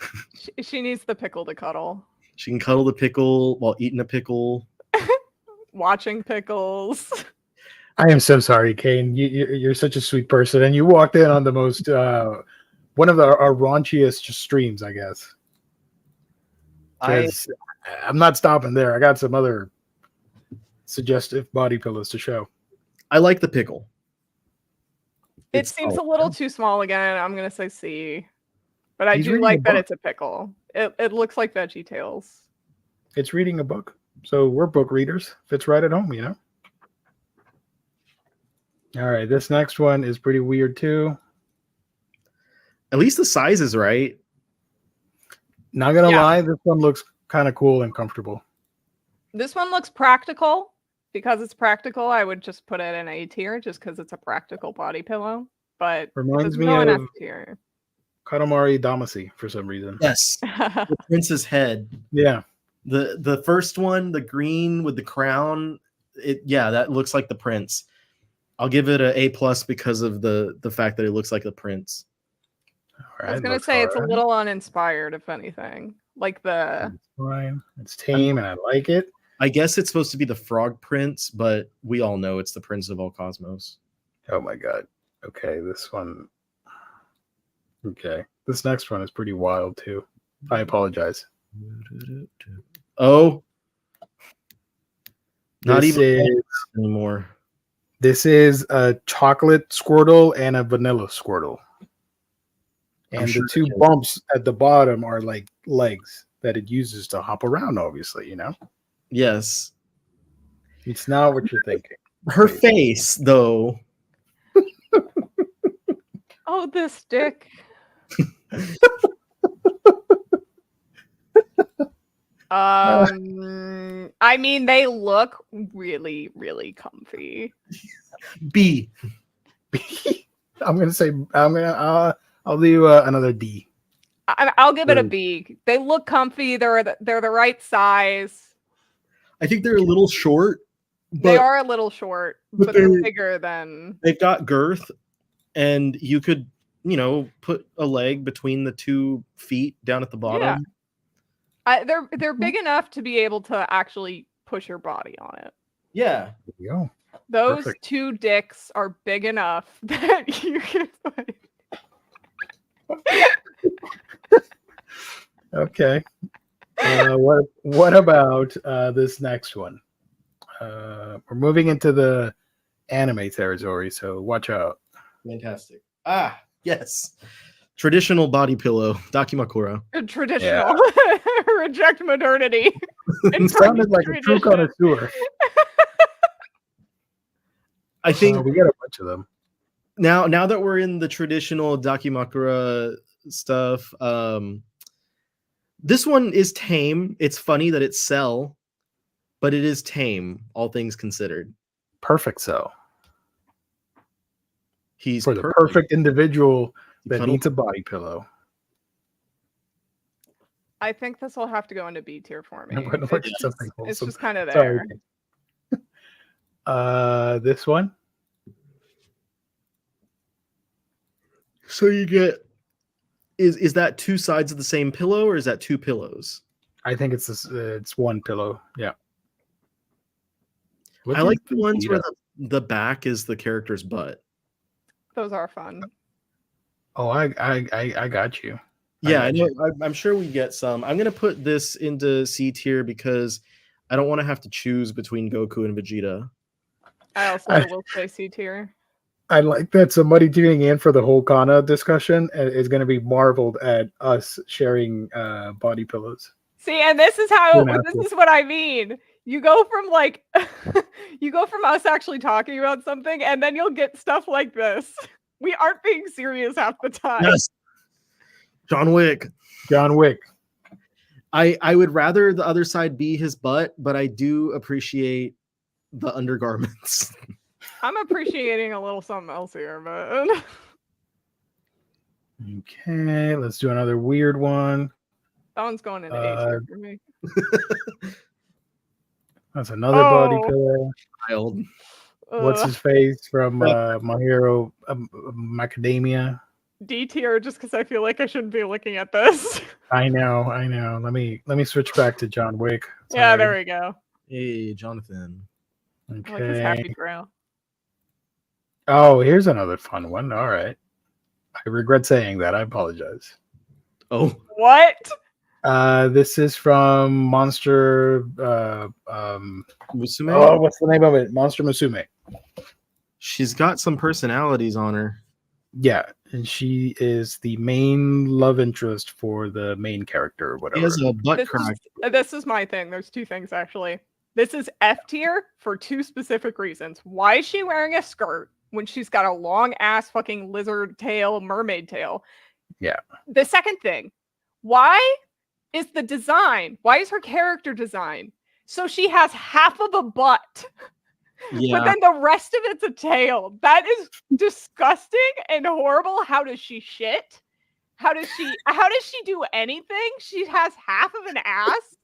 to. She needs the pickle to cuddle. She can cuddle the pickle while eating a pickle. Watching pickles. I am so sorry, Kane. You're such a sweet person, and you walked in on the most one of our raunchiest streams, I guess. 'Cause I'm not stopping there. I got some other suggestive body pillows to show. I like the pickle. It seems a little too small again. I'm gonna say C, but I He's do reading like a that book. it's a pickle. It looks like Veggie Tales. It's reading a book, so we're book readers. Fits right at home, you know. All right, this next one is pretty weird too. At least the size is right. Not gonna Yeah. lie, this one looks kind of cool and comfortable. This one looks practical. Because it's practical, I would just put it in A tier just because it's a practical body pillow. But Reminds it's me still an F of tier. Katamari Damacy for some reason. Yes. The prince's head. Yeah. The first one, the green with the crown, that looks like the prince. I'll give it a A+ because of the fact that it looks like the prince. All I right, was gonna looks say it's a alright. little uninspired, if anything. Like the It's fine. It's tame and I like it. I guess it's supposed to be the frog prince, but we all know it's the prince of all cosmos. Oh my god. Okay, this one. Okay, this next one is pretty wild too. I apologize. Oh, not This even is anymore. this is a chocolate Squirtle and a vanilla Squirtle, and sure the two it is. bumps at the bottom are like legs that it uses to hop around. Obviously, you know, Yes. it's not what you're thinking. Her face, though. oh, this dick. I mean, they look really, really comfy. B. I'm gonna say I'll do another D. I'll give it a B. They look comfy. They're the right size. I think they're a little short. They But are a little short, but but they're they're- bigger than. they've got girth, and you could, put a leg between the 2 feet down at the bottom. They're big enough to be able to actually push your body on it. Yeah. There you go. Those Perfect. 2 dicks are big enough that you can. Okay. What about this next one? We're moving into the anime territory, so watch out. Fantastic. Ah, yes. Traditional body pillow, Dakimakura. Traditional. Reject modernity. You sounded like a true connoisseur. I think we got a bunch of them. Now that we're in the traditional Dakimakura stuff, this one is tame. It's funny that it's Cell, but it is tame, all things considered. Perfect Cell. He's for the perfect individual that Cuddle. needs a body pillow. I think this will have to go into B tier for me. It's just kind of Sorry. there. This one. So you get is that two sides of the same pillow, or is that two pillows? I think it's this, it's one pillow. Yeah. I like the ones where the back is the character's butt. Those are fun. Oh, I got you. Yeah, I know. I'm sure we get some. I'm gonna put this into C tier because I don't want to have to choose between Goku and Vegeta. I also will say C tier. I like that somebody tuning in for the whole Kana discussion is going to be marveled at us sharing body pillows. See, and this is what I mean. You go from like, you go from us actually talking about something, and then you'll get stuff like this. We aren't being serious half the time. Yes. John Wick. I would rather the other side be his butt, but I do appreciate the undergarments. I'm appreciating a little something else here, but okay, let's do another weird one. That one's going into A tier for me. That's another body pillow. Child. What's his face from My Hero Macadamia? D tier, just because I feel like I shouldn't be looking at this. I know. Let me switch back to John Wick. Sorry. Yeah, there we go. Hey, Jonathan. Okay. I like his happy trail. Oh, here's another fun one. All right. I regret saying that. I apologize. Oh. What? This is from Monster Musume? Oh, what's the name of it? Monster Musume. She's got some personalities on her. Yeah, and she is the main love interest for the main character or whatever. She has a butt crack. This is my thing. There's two things actually. This is F tier for two specific reasons. Why is she wearing a skirt when she's got a long ass fucking lizard tail, mermaid tail? Yeah. The second thing, why is the design? Why is her character design? So she has half of a butt. Yeah. But then the rest of it's a tail. That is disgusting and horrible. How does she shit? How does she do anything? She has half of an ass.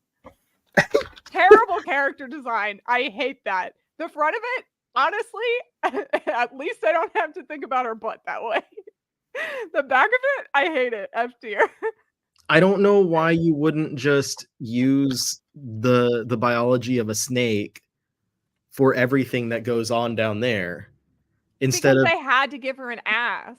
Terrible character design. I hate that. The front of it, honestly, at least I don't have to think about her butt that way. The back of it, I hate it. F tier. I don't know why you wouldn't just use the biology of a snake for everything that goes on down there instead because of they had to give her an ass.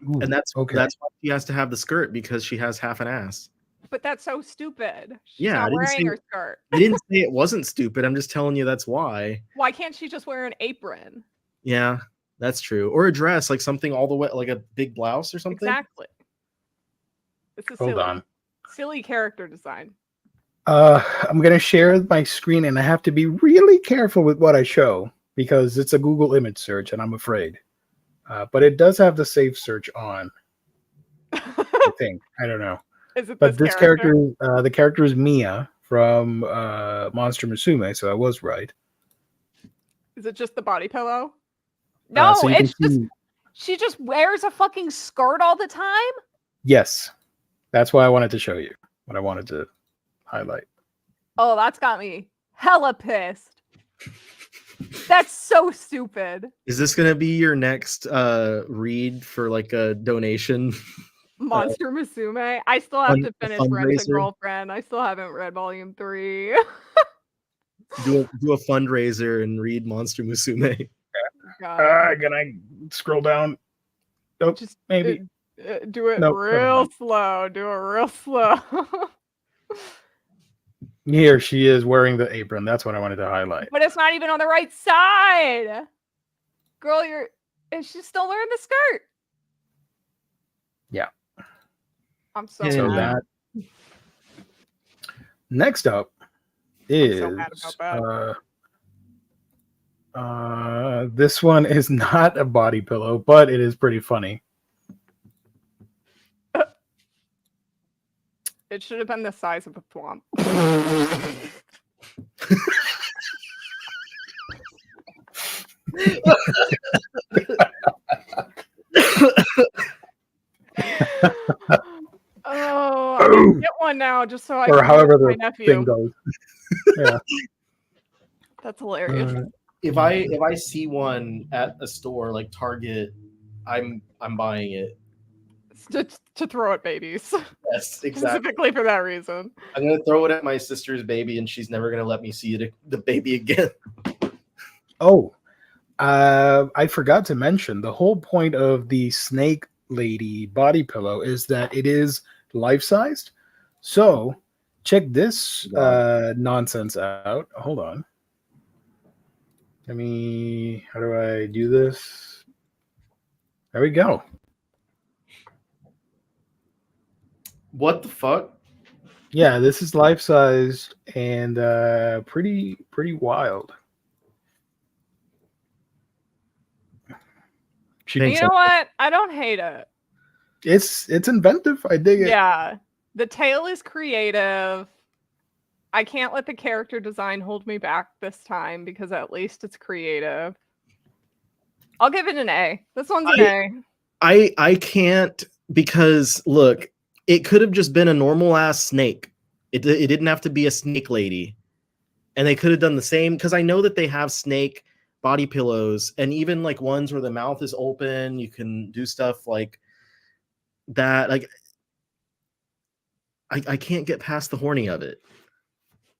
Ooh, and that's okay. That's why she has to have the skirt, because she has half an ass. But that's so stupid. She's Yeah, not wearing her skirt. I didn't say it wasn't stupid. I'm just telling you that's why. Why can't she just wear an apron? Yeah, that's true. Or a dress, like something all the way, like a big blouse or something. Exactly. This is Hold on. Silly character design. I'm gonna share my screen, and I have to be really careful with what I show because it's a Google image search, and I'm afraid. But it does have the safe search on. I think. I don't know. Is it but this character? The character is Mia from Monster Musume, so I was right. Is it just the body pillow? No, so it's just she just wears a fucking skirt all the time. Yes, that's why I wanted to show you what I wanted to highlight. Oh, that's got me hella pissed. That's so stupid. Is this gonna be your next read for like a donation? Monster Musume. I still have to finish Rent a Girlfriend. I still haven't read volume 3. do a fundraiser and read Monster Musume. Can I scroll down? Nope. Just maybe. Do it real slow. Do it real slow. Here she is wearing the apron. That's what I wanted to highlight. But it's not even on the right side. Girl, she's still wearing the skirt. Yeah. I'm so So mad. that Next up is so mad about that. this one is not a body pillow, but it is pretty funny. It should have been the size of a swamp. Oh, I'm gonna get one now just so I Or can however use my the nephew. thing goes. Yeah. That's hilarious. If I see one at a store like Target, I'm buying it. To throw at babies. Yes, exactly. Specifically for that reason. I'm gonna throw it at my sister's baby, and she's never gonna let me see the baby again. Oh, I forgot to mention the whole point of the Snake Lady body pillow is that it is life-sized. So check this nonsense out. Hold on. How do I do this? There we go. What the fuck? Yeah, this is life-sized and pretty wild. You know what? I don't hate it. It's inventive. I dig it. Yeah. The tale is creative. I can't let the character design hold me back this time because at least it's creative. I'll give it an A. This one's an A. I can't, because look, it could have just been a normal ass snake. It didn't have to be a snake lady. And they could have done the same, because I know that they have snake body pillows, and even like ones where the mouth is open, you can do stuff like that. Like I can't get past the horny of it.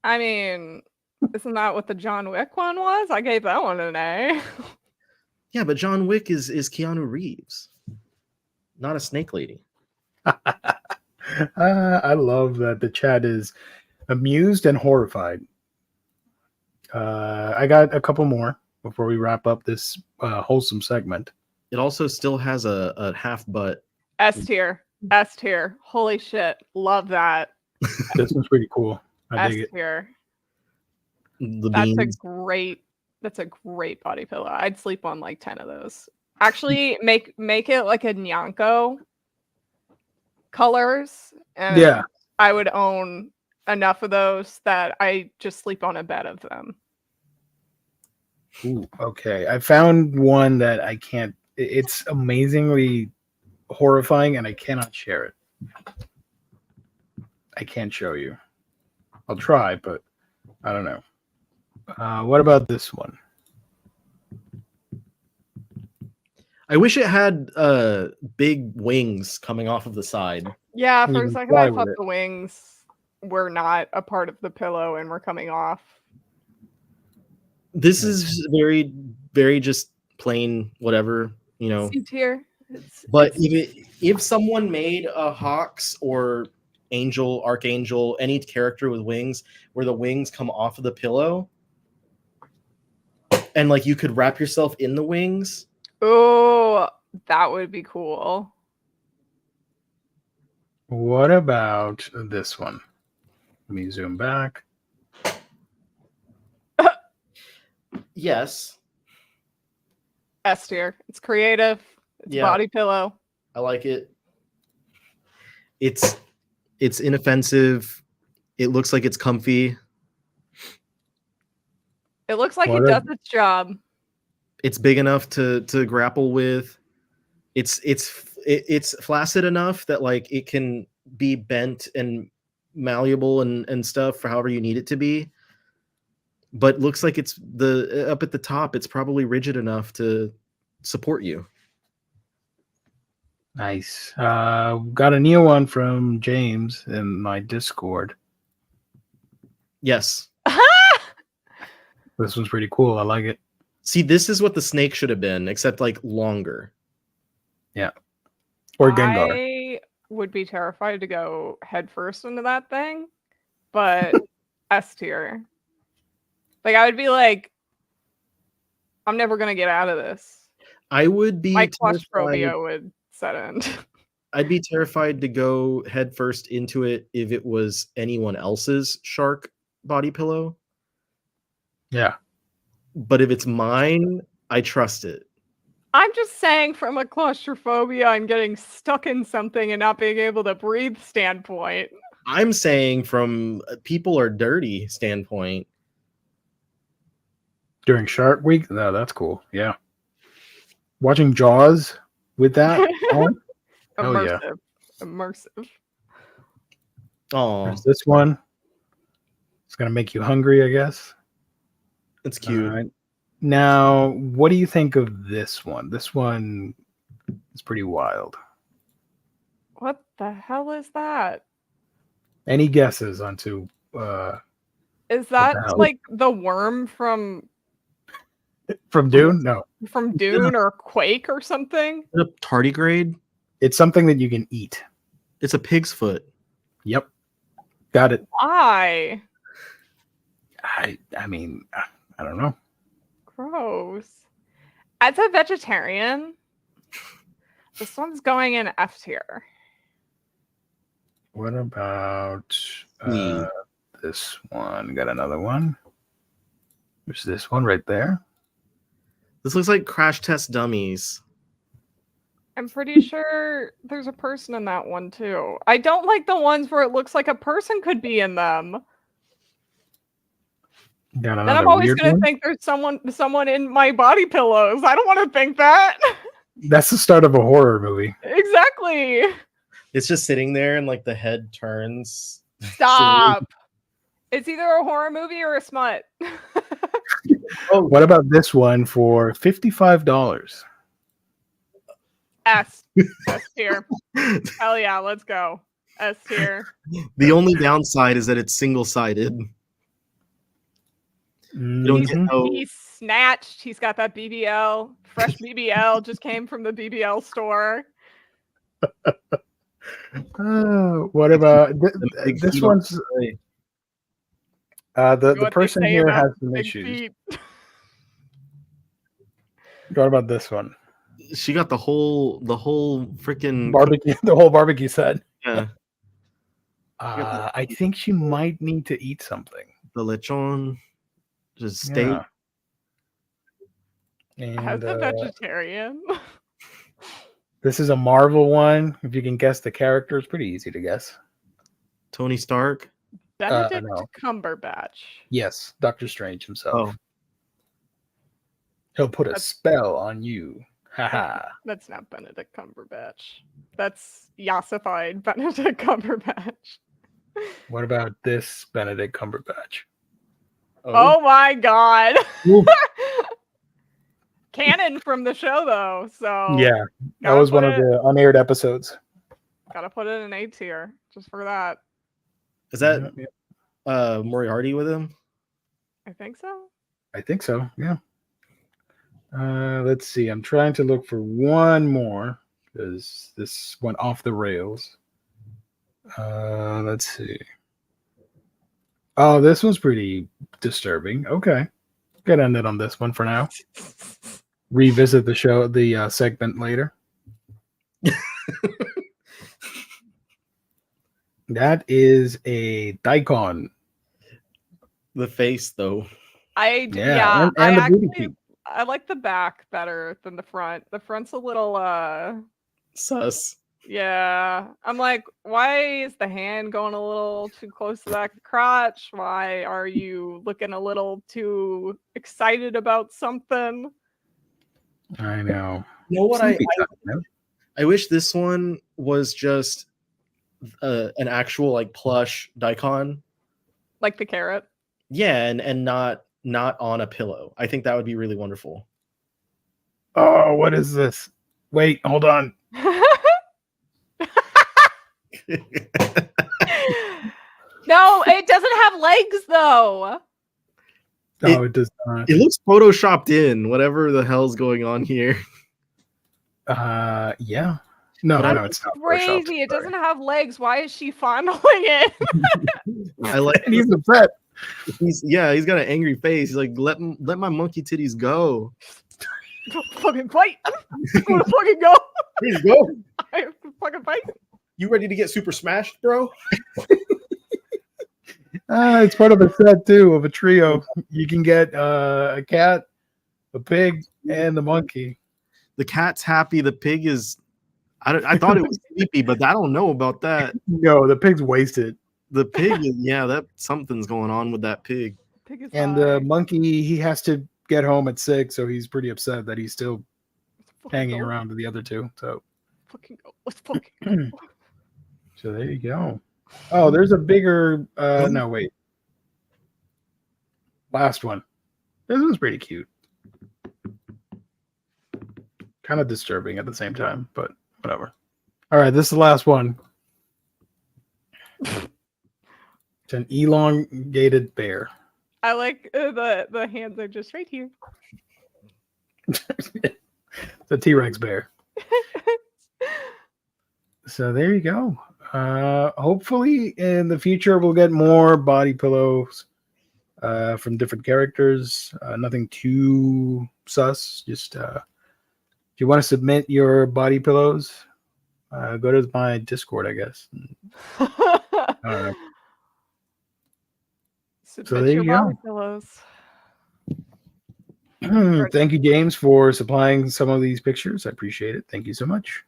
I mean, isn't that what the John Wick one was? I gave that one an A. Yeah, but John Wick is Keanu Reeves, not a snake lady. I love that the chat is amused and horrified. I got a couple more before we wrap up this wholesome segment. It also still has a half butt. S tier. S tier. Holy shit. Love that. This one's pretty cool. I dig it. S tier. The That's beans. a great body pillow. I'd sleep on like 10 of those. Actually, make it like a Nyanko colors, and Yeah. I would own enough of those that I just sleep on a bed of them. Ooh, okay. I found one that I can't. It's amazingly horrifying, and I cannot share it. I can't show you. I'll try, but I don't know. What about this one? I wish it had big wings coming off of the side. Yeah, You for a can second fly I with thought it. the wings were not a part of the pillow and were coming off. This is very, very just plain whatever, you know. C tier. But if someone made a Hawks or Angel, Archangel, any character with wings where the wings come off of the pillow, and like you could wrap yourself in the wings. Oh, that would be cool. What about this one? Let me zoom back. Yes. S tier. It's creative. It's body pillow. I like it. It's inoffensive. It looks like it's comfy. It looks like it does its job. It's big enough to grapple with. It's flaccid enough that like it can be bent and malleable and stuff for however you need it to be. But looks like it's up at the top. It's probably rigid enough to support you. Nice. Got a new one from James in my Discord. Yes. This one's pretty cool. I like it. See, this is what the snake should have been, except like longer. Yeah. Or Gengar. I would be terrified to go headfirst into that thing, but S tier. Like I would be like, I'm never gonna get out of this. I would be My claustrophobia would set in. I'd be terrified to go head first into it if it was anyone else's shark body pillow. Yeah. But if it's mine, I trust it. I'm just saying from a claustrophobia and getting stuck in something and not being able to breathe standpoint. I'm saying from people are dirty standpoint. During Shark Week? No, that's cool. Yeah. Watching Jaws with that on? Hell yeah. Immersive. Oh, There's this one. It's going to make you hungry, I guess. that's cute. All right. Now, what do you think of this one? This one is pretty wild. What the hell is that? Any guesses onto Is that the hell? like the worm from Dune? No. Dune or Quake or something? Is it a tardigrade? It's something that you can eat. It's a pig's foot. Yep. Got it. Why? I mean, I don't know. Gross. As a vegetarian, this one's going in F tier. What about this one? Got another one. There's this one right there. This looks like Crash Test Dummies. I'm pretty sure there's a person in that one too. I don't like the ones where it looks like a person could be in them. Got Then another I'm always weird gonna one. think there's someone in my body pillows. I don't want to think that. That's the start of a horror movie. Exactly. It's just sitting there and like the head turns. Stop. It's either a horror movie or a smut. Oh, what about this one for $55? S tier. Hell yeah, let's go. S tier. The only downside is that it's single-sided. You don't get no. He's snatched. He's got that BBL. Fresh BBL just came from the BBL store. What about this one's? The What they person say here about has some big issues. feet. What about this one? She got the whole freaking Barbecue, the whole barbecue set. Yeah, I think she might need to eat something. the lechon, just steak. Yeah. And As a vegetarian. this is a Marvel one. If you can guess the character, it's pretty easy to guess. Tony Stark. Benedict no. Cumberbatch. Yes, Doctor Strange himself. Oh, He'll put a spell on you. Haha. That's not Benedict Cumberbatch. That's yassified Benedict Cumberbatch. What about this Benedict Cumberbatch? Oh my god. Ooh. Canon from the show though, so Yeah, that gotta was one put of it- the unaired episodes. Gotta put it in A tier just for that. is that Moriarty with him? I think so. I think so. Yeah. Let's see. I'm trying to look for one more because this went off the rails. Let's see. Oh, this one's pretty disturbing. Okay, get ended on this one for now. Revisit the segment later. That is a daikon. The face though. And the booty feet. I like the back better than the front. The front's a little Sus. yeah. I'm like, why is the hand going a little too close to that crotch? Why are you looking a little too excited about something? I know. You know what Sleepy time, man. I wish this one was just an actual like plush daikon. Like the carrot. Yeah, and not on a pillow. I think that would be really wonderful. Oh, what is this? Wait, hold on. No, it doesn't have legs though. No, it does not. It looks photoshopped in, whatever the hell's going on here. Yeah. No, But no, it's not. Crazy. It doesn't have legs. Why is she fondling it? I like And he's upset. he's got an angry face. He's like, let my monkey titties go. Fucking fight! I'm gonna fucking go. Here you go. I have to fucking fight. You ready to get super smashed, bro? It's part of a set too of a trio. You can get a cat, a pig, and the monkey. The cat's happy. The pig is. I thought it was sleepy, but I don't know about that. No, the pig's wasted. The pig is that something's going on with that pig. Pig is And the monkey, he has to get home at 6, so he's pretty upset that he's still hanging around with the other two. So fucking go. Let's fucking go. So there you go. Oh, there's a bigger no wait. Last one. This one's pretty cute. Kind of disturbing at the same time, but whatever. All right, this is the last one. It's an elongated bear. I like the hands are just right here. The T-Rex bear. So there you go. Hopefully in the future we'll get more body pillows from different characters. Nothing too sus. Just if you want to submit your body pillows, go to my Discord, I guess. I don't know. Submit So there your you go. body pillows. Thank you, James, for supplying some of these pictures. I appreciate it. Thank you so much.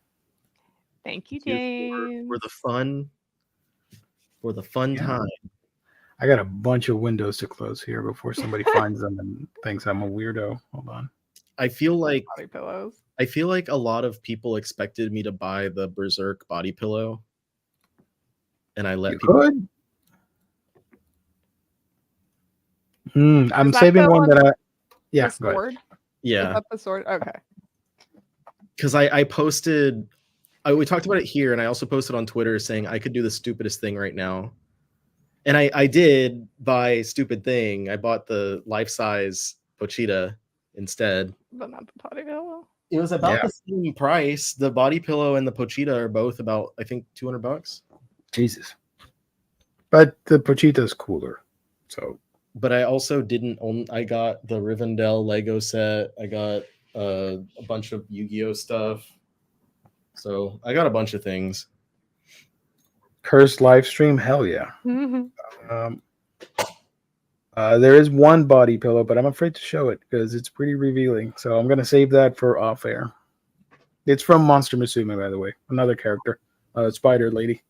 Thank you, James. For the fun time. I got a bunch of windows to close here before somebody finds them and thinks I'm a weirdo. Hold on. I feel like Body pillows. a lot of people expected me to buy the Berserk body pillow, and I let people. Could. I'm Is that saving the one one that I. The Yeah, go ahead. sword? Is Yeah, that the sword? Okay. because I posted. We talked about it here, and I also posted on Twitter saying I could do the stupidest thing right now, and I did buy stupid thing. I bought the life-size Pochita instead. But not the body pillow. It was about the same price. The body pillow and the Pochita are both about, I think, $200. Jesus. But the Pochita's cooler. So. But I also didn't own. I got the Rivendell Lego set. I got a bunch of Yu-Gi-Oh stuff. So I got a bunch of things. Cursed live stream? Hell yeah. Mm-hmm. There is one body pillow, but I'm afraid to show it because it's pretty revealing. So I'm going to save that for off air. It's from Monster Musume, by the way. Another character. Spider Lady.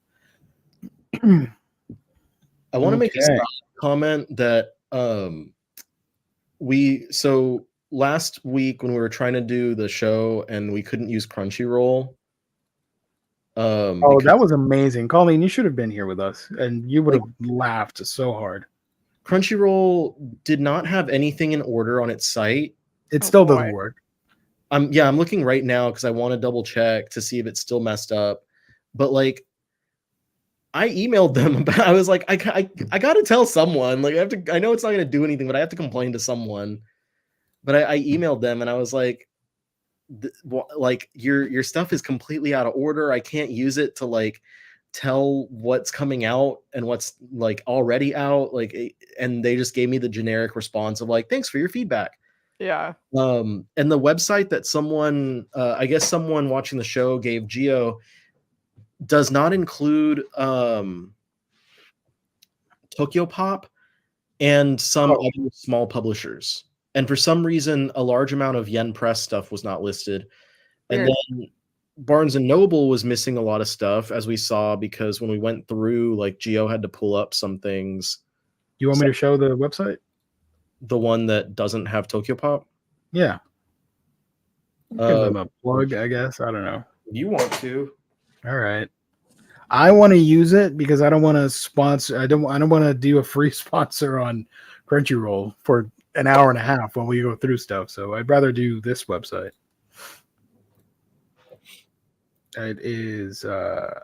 I want to make a comment that so last week when we were trying to do the show and we couldn't use Crunchyroll. That was amazing. Colleen, you should have been here with us and you would have laughed so hard. Crunchyroll did not have anything in order on its site. It still doesn't work. I'm looking right now because I want to double check to see if it's still messed up. But like, I emailed them about. I was like, I got to tell someone. Like, I know it's not going to do anything, but I have to complain to someone. But I emailed them and I was like, your stuff is completely out of order. I can't use it to like tell what's coming out and what's like already out. Like, and they just gave me the generic response of like, thanks for your feedback. Yeah. And the website that someone, I guess someone watching the show gave Geo, does not include Tokyo Pop and some other small publishers. And for some reason, a large amount of Yen Press stuff was not listed. Weird. And then Barnes and Noble was missing a lot of stuff, as we saw, because when we went through, like, Geo had to pull up some things. You want me to show the website? The one that doesn't have Tokyo Pop? Yeah. Give them a plug, I guess. I don't know. You want to? All right. I want to use it because I don't want to sponsor. I don't want to do a free sponsor on Crunchyroll for an hour and a half when we go through stuff. So I'd rather do this website. It is Yata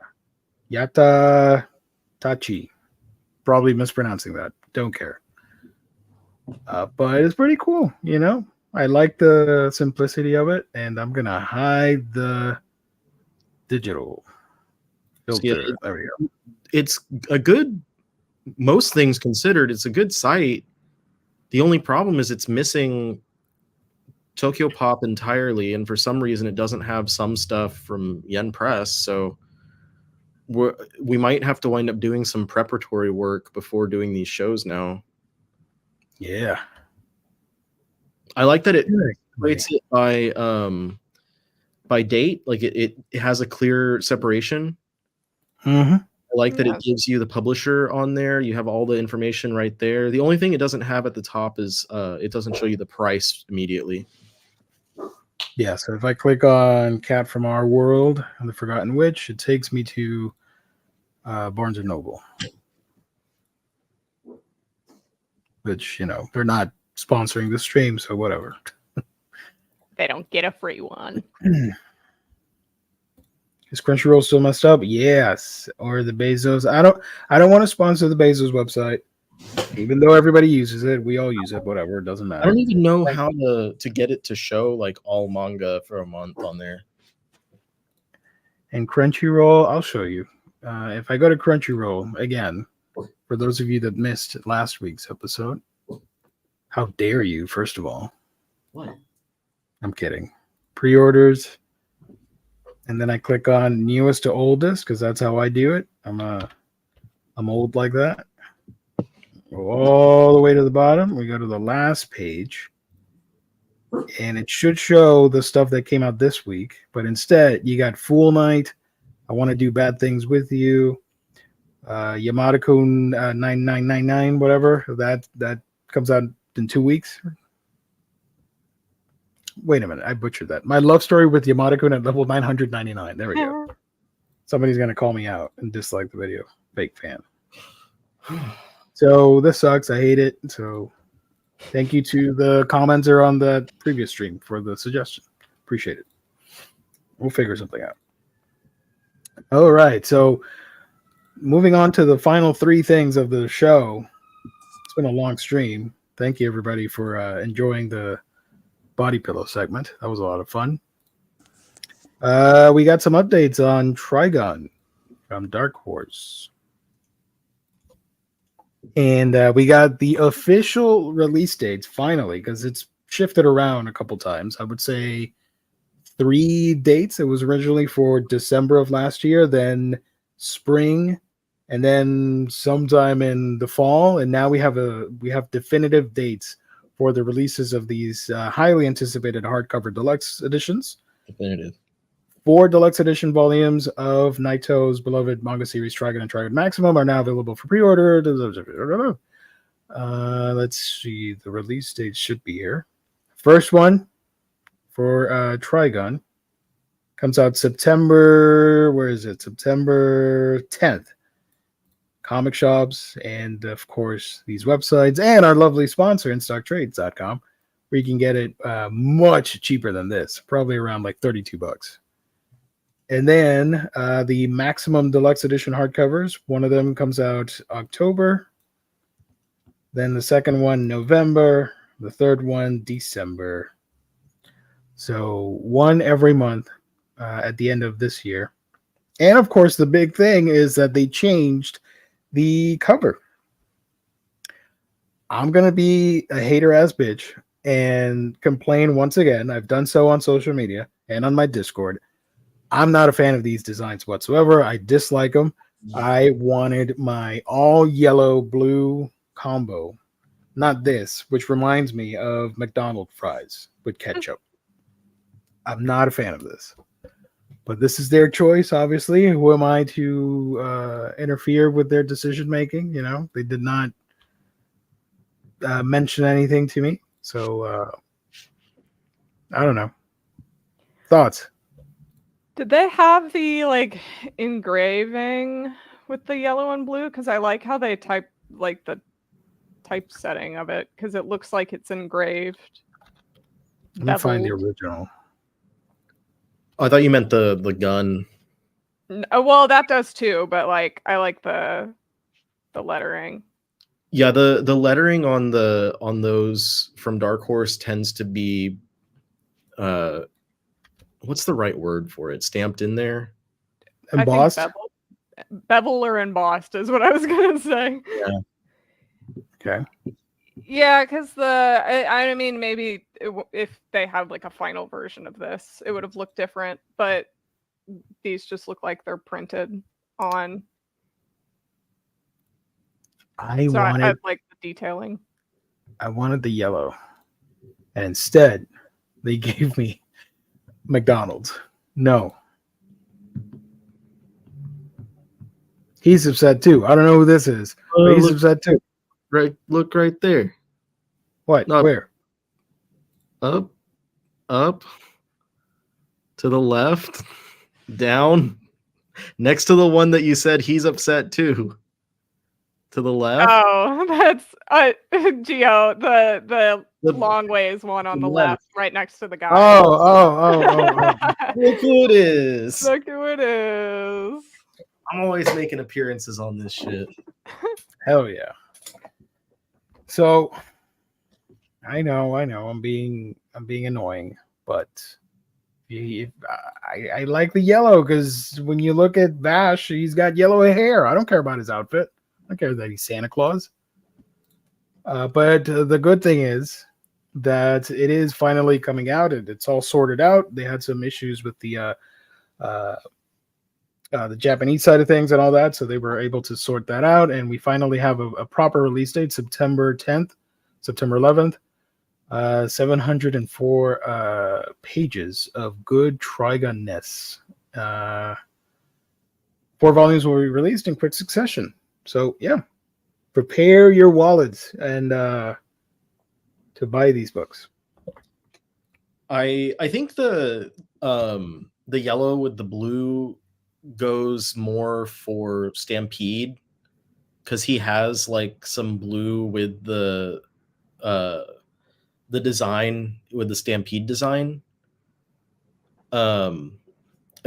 Tachi. Probably mispronouncing that. Don't care. But it's pretty cool, you know. I like the simplicity of it, and I'm gonna hide the digital filter. There we go. It's a good, most things considered, it's a good site. The only problem is it's missing Tokyo Pop entirely, and for some reason it doesn't have some stuff from Yen Press. So we might have to wind up doing some preparatory work before doing these shows now. Yeah. I like that it Yeah. rates it by date. Like it has a clear separation. Mm-hmm. I like that Yeah. it gives you the publisher on there. You have all the information right there. The only thing it doesn't have at the top is it doesn't show you the price immediately. Yeah, so if I click on Cat from Our World and the Forgotten Witch, it takes me to Barnes & Noble. Which, they're not sponsoring the stream, so whatever. They don't get a free one. Is Crunchyroll still messed up? Yes. Or the Bezos. I don't want to sponsor the Bezos website. Even though everybody uses it, we all use it, whatever, it doesn't matter. I don't even know how to get it to show like all manga for a month on there. And Crunchyroll, I'll show you. If I go to Crunchyroll, again, for those of you that missed last week's episode, how dare you, first of all. What? I'm kidding. Pre-orders. And then I click on newest to oldest because that's how I do it. I'm old like that. Go all the way to the bottom. We go to the last page. And it should show the stuff that came out this week. But instead, you got Fool Night. I Want to Do Bad Things With You. Yamada-kun 9999, whatever. That comes out in 2 weeks. Wait a minute. I butchered that. My Love Story with Yamada-kun at level 999. There we go. Somebody's going to call me out and dislike the video. Fake fan. So this sucks. I hate it. So thank you to the commenter on the previous stream for the suggestion. Appreciate it. We'll figure something out. All right. So moving on to the final 3 things of the show. It's been a long stream. Thank you, everybody, for enjoying the body pillow segment. That was a lot of fun. We got some updates on Trigun from Dark Horse. And we got the official release dates finally, because it's shifted around a couple times. I would say 3 dates. It was originally for December of last year, then spring, and then sometime in the fall. And now we have definitive dates for the releases of these highly anticipated hardcover deluxe editions. Definitive. 4 deluxe edition volumes of Naito's beloved manga series Trigun and Trigun Maximum are now available for pre-order. Let's see. The release date should be here. First one for Trigun comes out September. Where is it? September 10th. Comic shops and, of course, these websites and our lovely sponsor, InStockTrades.com, where you can get it much cheaper than this, probably around like $32. And then the Maximum Deluxe Edition hardcovers, one of them comes out October. Then the second one, November. The third one, December. So one every month at the end of this year. And, of course, the big thing is that they changed the cover. I'm going to be a hater-ass bitch and complain once again. I've done so on social media and on my Discord. I'm not a fan of these designs whatsoever. I dislike them. I wanted my all yellow blue combo, not this, which reminds me of McDonald's fries with ketchup. I'm not a fan of this, but this is their choice. Obviously, who am I to interfere with their decision making? They did not mention anything to me, so I don't know. Thoughts? Did they have the engraving with the yellow and blue? Because I like how they type the typesetting of it, because it looks like it's engraved. Let me find the original. Oh, I thought you meant the gun. Well, that does too, but I like the lettering. Yeah, the lettering on those from Dark Horse tends to be what's the right word for it? Stamped in there? Embossed? I think bevel or embossed is what I was gonna say. Yeah. Okay. Yeah, because I mean, maybe if they had like a final version of this, it would have looked different. But these just look like they're printed on. I So I wanted like the detailing. the yellow, and instead they gave me McDonald's. No, he's upset too. I don't know who this is, but he's upset too. Look right there. What? Up. Where? Up, to the left, down, next to the one that you said he's upset too. To the left. Oh, that's Geo. The The- long ways one on the left. left, right next to the guy. Oh. Look who it is. Look who it is. I'm always making appearances on this shit. Hell yeah. So I know, I'm being annoying, but I like the yellow because when you look at Vash, he's got yellow hair. I don't care about his outfit. I don't care that he's Santa Claus. But the good thing is that it is finally coming out and it's all sorted out. They had some issues with the Japanese side of things and all that, so they were able to sort that out, and we finally have a proper release date, September 10th, September 11th. 704 pages of good Trigun-ness. 4 volumes will be released in quick succession. So yeah, prepare your wallets and to buy these books. I think the yellow with the blue goes more for Stampede because he has like some blue with the design with the Stampede design. I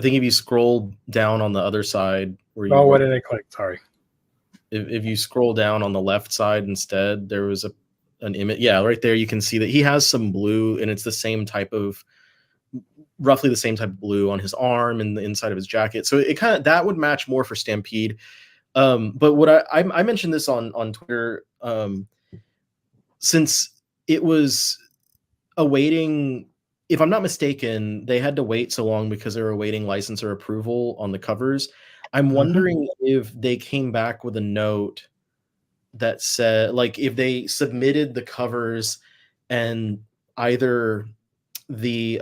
think if you scroll down on the other side where you what did I click? Sorry. If you scroll down on the left side instead, there was an image. Yeah, right there you can see that he has some blue, and it's the same type of roughly the same type of blue on his arm and the inside of his jacket. So it kind of that would match more for Stampede. But what I mentioned this on Twitter, since it was awaiting, if I'm not mistaken, they had to wait so long because they were awaiting licensor approval on the covers. I'm wondering if they came back with a note that said, like, if they submitted the covers and either the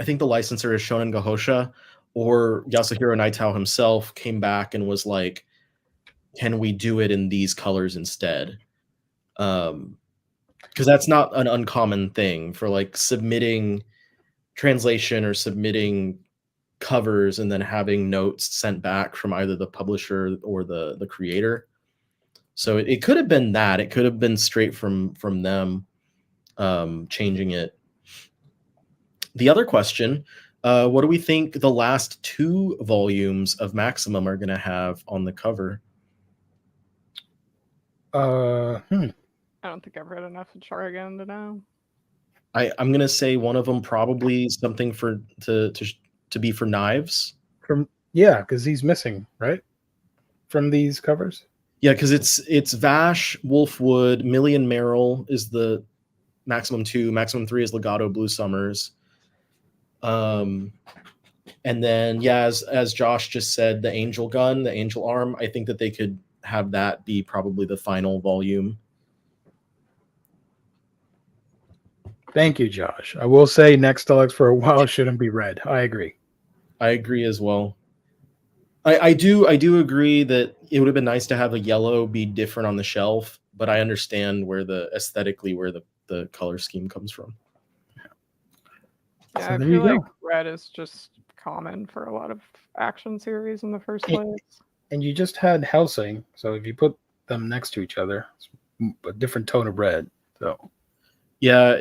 I think the licensor is Shonen Gahosha or Yasuhiro Naitao himself came back and was like, can we do it in these colors instead? Because that's not an uncommon thing for like submitting translation or submitting covers and then having notes sent back from either the publisher or the creator. So it could have been that. It could have been straight from them changing it. The other question, what do we think the last 2 volumes of Maximum are going to have on the cover? I don't think I've read enough of Trigun to know. I'm going to say one of them probably something to be for Knives. Because he's missing, right? From these covers? Yeah, because it's Vash, Wolfwood, Millie and Meryl is the Maximum 2, Maximum 3 is Legato Blue Summers. And then as Josh just said, the Angel Gun, the Angel Arm, I think that they could have that be probably the final volume. Thank you, Josh. I will say Next DLX for a while shouldn't be red. I agree. I agree as well. I do agree that it would have been nice to have a yellow be different on the shelf, but I understand where the color scheme comes from. Yeah, So I there you feel like go. red is just common for a lot of action series in the first place. And you just had Hellsing, so if you put them next to each other, it's a different tone of red. So yeah,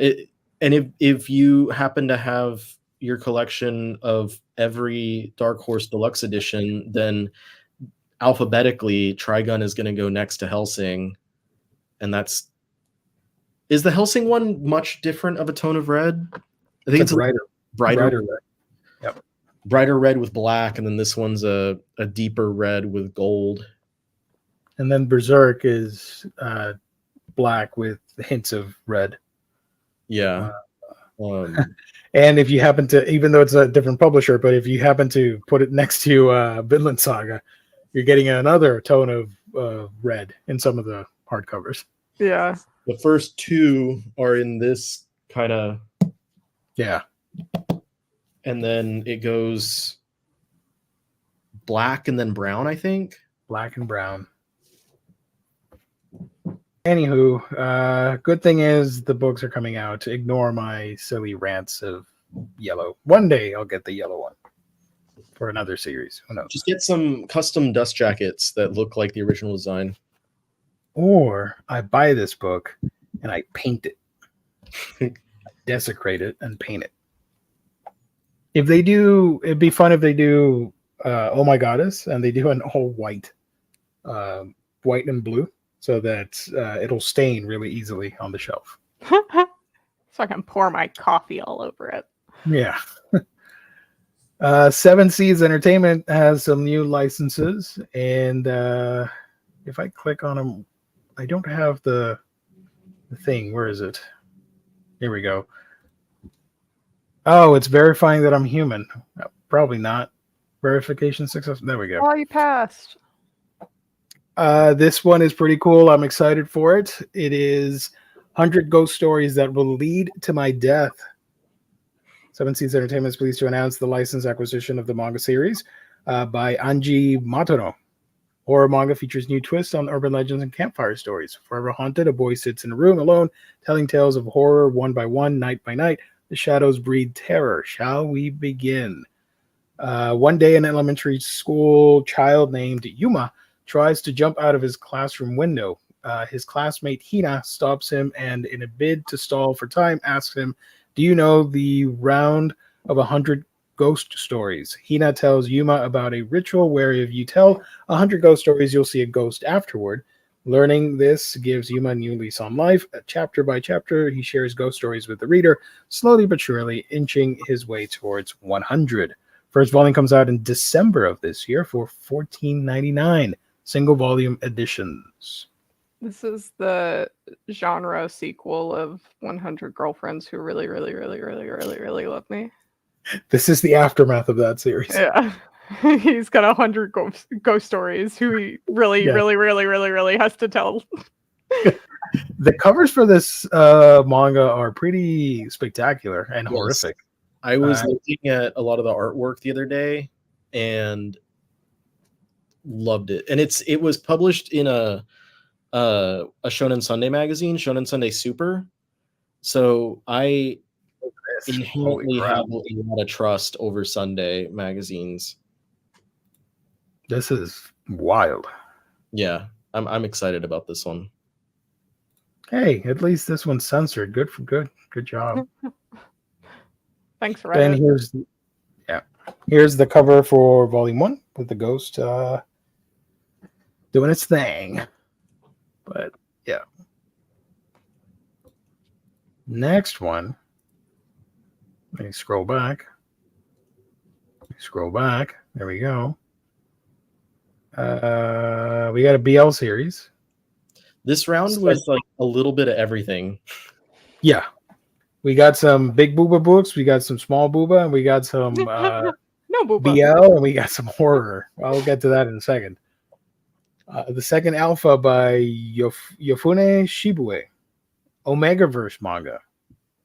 and if you happen to have your collection of every Dark Horse Deluxe edition, then alphabetically Trigun is going to go next to Hellsing, and is the Hellsing one much different of a tone of red? I think it's brighter red. Yep. Brighter red with black, and then this one's a deeper red with gold. And then Berserk is black with hints of red. Yeah. And if you happen to, even though it's a different publisher, but if you happen to put it next to Vinland Saga, you're getting another tone of red in some of the hardcovers. Yeah. The first two are in this kind of, Yeah. and then it goes black and then brown, I think. Black and brown. Anywho, good thing is the books are coming out. Ignore my silly rants of yellow. One day I'll get the yellow one for another series. Who knows? Just get some custom dust jackets that look like the original design. Or I buy this book and I paint it, desecrate it, and paint it. If they do, it'd be fun if they do Oh My Goddess, and they do an all white, white and blue, so that it'll stain really easily on the shelf. So I can pour my coffee all over it. Yeah. Seven Seas Entertainment has some new licenses, and if I click on them, I don't have the thing. Where is it? Here we go. Oh, it's verifying that I'm human. Probably not. Verification success. There we go. Oh, you passed. This one is pretty cool. I'm excited for it. It is 100 Ghost Stories That Will Lead to My Death. Seven Seas Entertainment is pleased to announce the license acquisition of the manga series by Anji Matono. Horror manga features new twists on urban legends and campfire stories. Forever haunted, a boy sits in a room alone, telling tales of horror one by one, night by night. The shadows breed terror. Shall we begin? One day, an elementary school child named Yuma tries to jump out of his classroom window. His classmate Hina stops him and, in a bid to stall for time, asks him, "Do you know the round of 100 ghost stories?" Hina tells Yuma about a ritual where if you tell 100 ghost stories, you'll see a ghost afterward. Learning this gives Yuma a new lease on life. Chapter by chapter, he shares ghost stories with the reader, slowly but surely inching his way towards 100. First volume comes out in December of this year for $14.99, single volume editions. This is the genre sequel of 100 Girlfriends Who Really, Really, Really, Really, Really, Really Love Me. This is the aftermath of that series. Yeah. He's got 100 ghost stories who he really, Yeah. really, really, really, really has to tell. The covers for this manga are pretty spectacular and Yes. horrific. I was looking at a lot of the artwork the other day and loved it. And it was published in a Shonen Sunday magazine, Shonen Sunday Super. So I inherently Holy crap. have a lot of trust over Sunday magazines. This is wild. Yeah, I'm excited about this one. Hey, at least this one's censored. Good job. Thanks for Then here's the cover for volume 1 with the ghost doing its thing. But yeah. Next one. Let me scroll back. There we go. We got a BL series. This round was like a little bit of everything. Yeah. We got some big booba books, we got some small booba, and we got some No booba. BL, and we got some horror. I'll get to that in a second. The second alpha by Yofune Shibue, Omegaverse manga.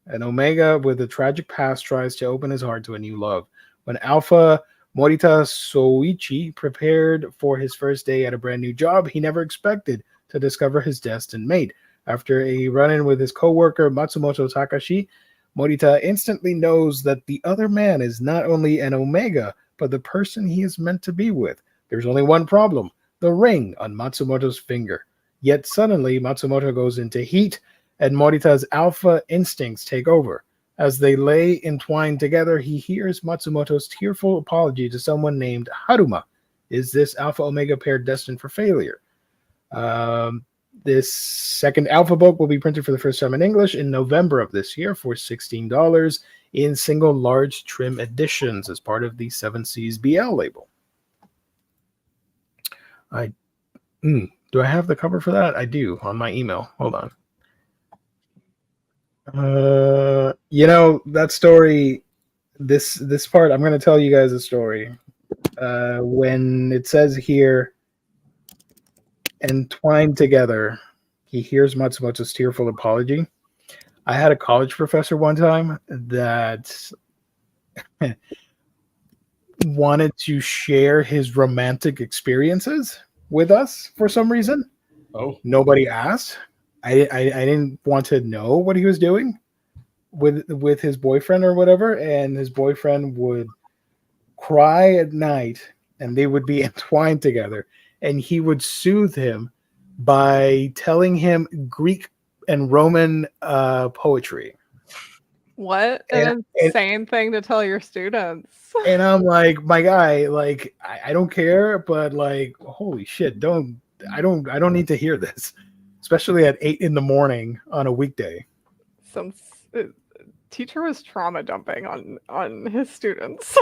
An Omega with a tragic past tries to open his heart to a new love. When Alpha Morita Soichi prepared for his first day at a brand new job, he never expected to discover his destined mate. After a run-in with his co-worker Matsumoto Takashi, Morita instantly knows that the other man is not only an Omega, but the person he is meant to be with. There's only one problem: the ring on Matsumoto's finger. Yet suddenly, Matsumoto goes into heat, and Morita's alpha instincts take over. As they lay entwined together, he hears Matsumoto's tearful apology to someone named Haruma. Is this alpha-omega pair destined for failure? This second alpha book will be printed for the first time in English in November of this year for $16 in single large trim editions as part of the Seven Seas BL label. Do Do I have the cover for that? I do on my email. Hold on. That story. This part, I'm going to tell you guys a story. When it says here, entwined together, he hears Matsumoto's tearful apology. I had a college professor one time that wanted to share his romantic experiences with us for some reason. Oh, Nobody asked. I didn't want to know what he was doing with his boyfriend or whatever, and his boyfriend would cry at night and they would be entwined together, and he would soothe him by telling him Greek and Roman poetry. What an insane thing to tell your students. And I'm like, my guy, like, I don't care, but like, holy shit, I don't need to hear this, especially at 8 a.m. on a weekday. Some teacher was trauma dumping on his students.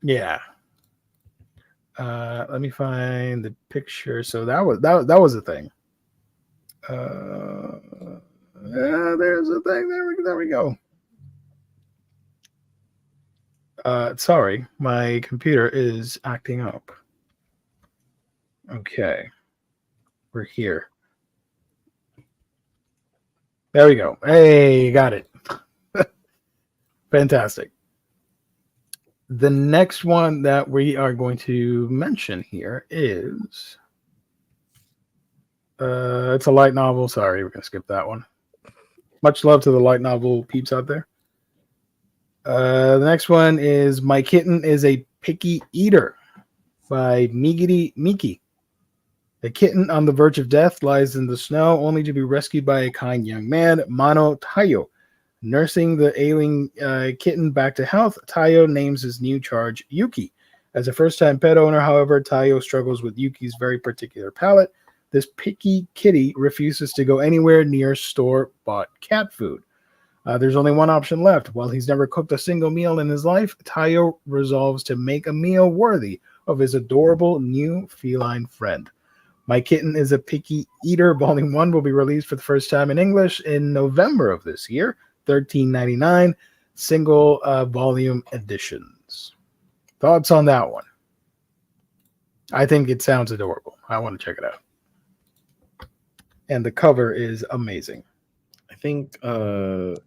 Yeah. Let me find the picture. So that was a thing. There's a thing. There we go. Sorry, my computer is acting up. Okay. We're here. There we go. Hey, got it. Fantastic. The next one that we are going to mention here is it's a light novel. Sorry, we're going to skip that one. Much love to the light novel peeps out there. The next one is My Kitten is a Picky Eater by Migiri Miki. The kitten on the verge of death lies in the snow only to be rescued by a kind young man, Mano Tayo. Nursing the ailing kitten back to health, Tayo names his new charge Yuki. As a first-time pet owner, however, Tayo struggles with Yuki's very particular palate. This picky kitty refuses to go anywhere near store-bought cat food. There's only one option left. While he's never cooked a single meal in his life, Tayo resolves to make a meal worthy of his adorable new feline friend. My Kitten is a Picky Eater. Volume 1 will be released for the first time in English in November of this year. $13.99, single volume editions. Thoughts on that one? I think it sounds adorable. I want to check it out. And the cover is amazing. I think Adele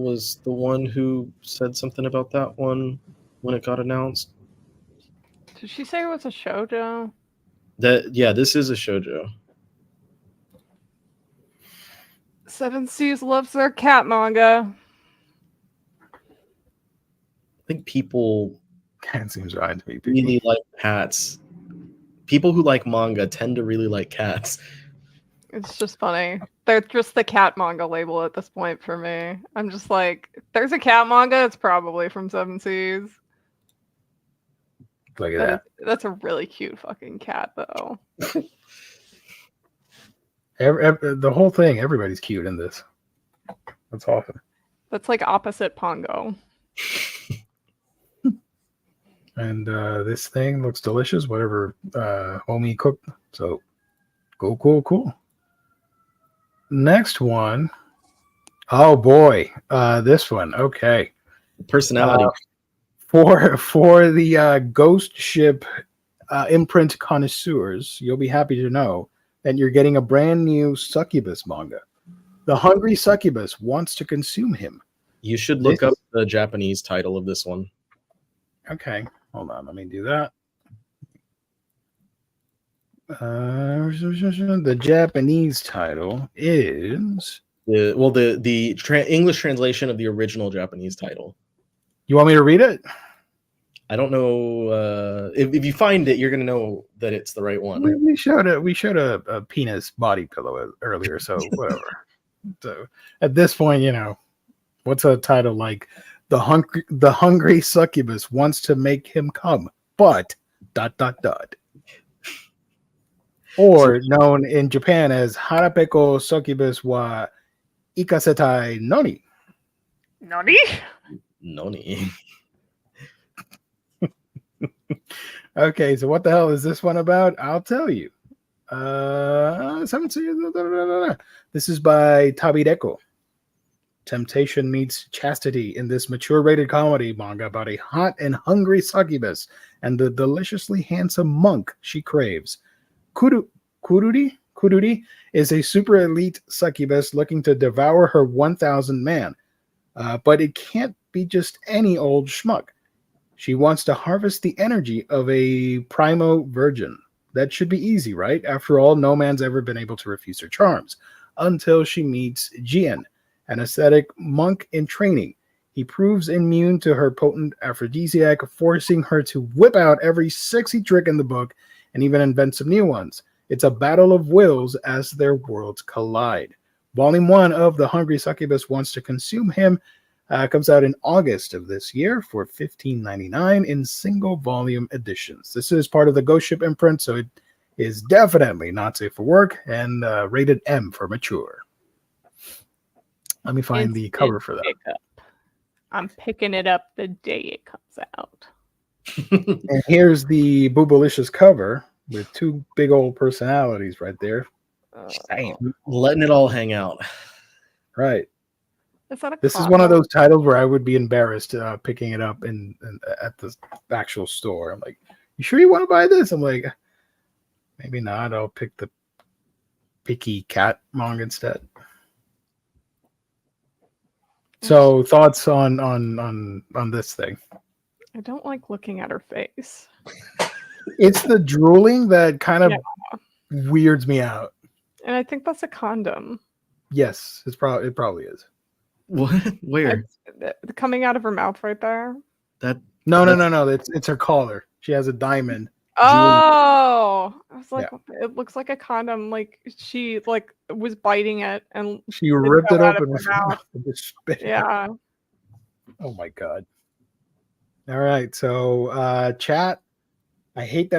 was the one who said something about that one when it got announced. Did she say it was a shoujo? This is a shoujo. Seven Seas loves their cat manga. I think people Cat seems right to me. really like cats. People who like manga tend to really like cats. It's just funny. They're just the cat manga label at this point for me. I'm just like, there's a cat manga, it's probably from Seven Seas. Look at that. That's a really cute fucking cat, though. The whole thing, everybody's cute in this. That's awesome. That's like opposite Pongo. And this thing looks delicious, whatever homie cooked. So cool. Next one. Oh boy, this one. Okay. Personality. For the Ghost Ship imprint connoisseurs, you'll be happy to know that you're getting a brand new succubus manga. The hungry succubus wants to consume him. You should look up the Japanese title of this one. Okay, hold on. Let me do that. The Japanese title is the English translation of the original Japanese title. You want me to read it? I don't know. If you find it, you're gonna know that it's the right one. We showed a penis body pillow earlier, so whatever. So at this point, what's a title like? The hungry succubus wants to make him come, but ... Or known in Japan as Harapeko succubus wa ikasetai noni. Nani? Noni. Okay, so what the hell is this one about? I'll tell you. This is by Tabireko. Temptation meets chastity in this mature rated comedy manga about a hot and hungry succubus and the deliciously handsome monk she craves. Kururi is a super elite succubus looking to devour her 1,000 man. But it can't be just any old schmuck. She wants to harvest the energy of a primo virgin. That should be easy, right? After all, no man's ever been able to refuse her charms. Until she meets Jien, an ascetic monk in training. He proves immune to her potent aphrodisiac, forcing her to whip out every sexy trick in the book and even invent some new ones. It's a battle of wills as their worlds collide. Volume 1 of The Hungry Succubus Wants to Consume Him comes out in August of this year for $15.99 in single volume editions. This is part of the Ghost Ship imprint, so it is definitely not safe for work and rated M for mature. Let me find the cover for that. Pickup. I'm picking it up the day it comes out. And here's the Boobalicious cover with two big old personalities right there. Damn. Letting it all hang out. Right. Is that a This is one of those titles where I would be embarrassed picking it up in at the actual store. I'm like, you sure you want to buy this? I'm like, maybe not. I'll pick the Picky Cat manga instead. So thoughts on this thing? I don't like looking at her face. It's the drooling that kind of weirds me out. And I think that's a condom. Yes, it probably is. What? Where? It's coming out of her mouth right there. No. It's her collar. She has a diamond. Oh, I was like, it looks like a condom. Like she was biting it and she ripped it open with her mouth. and just spit it Yeah. out. Oh my god. All right, so chat. I hate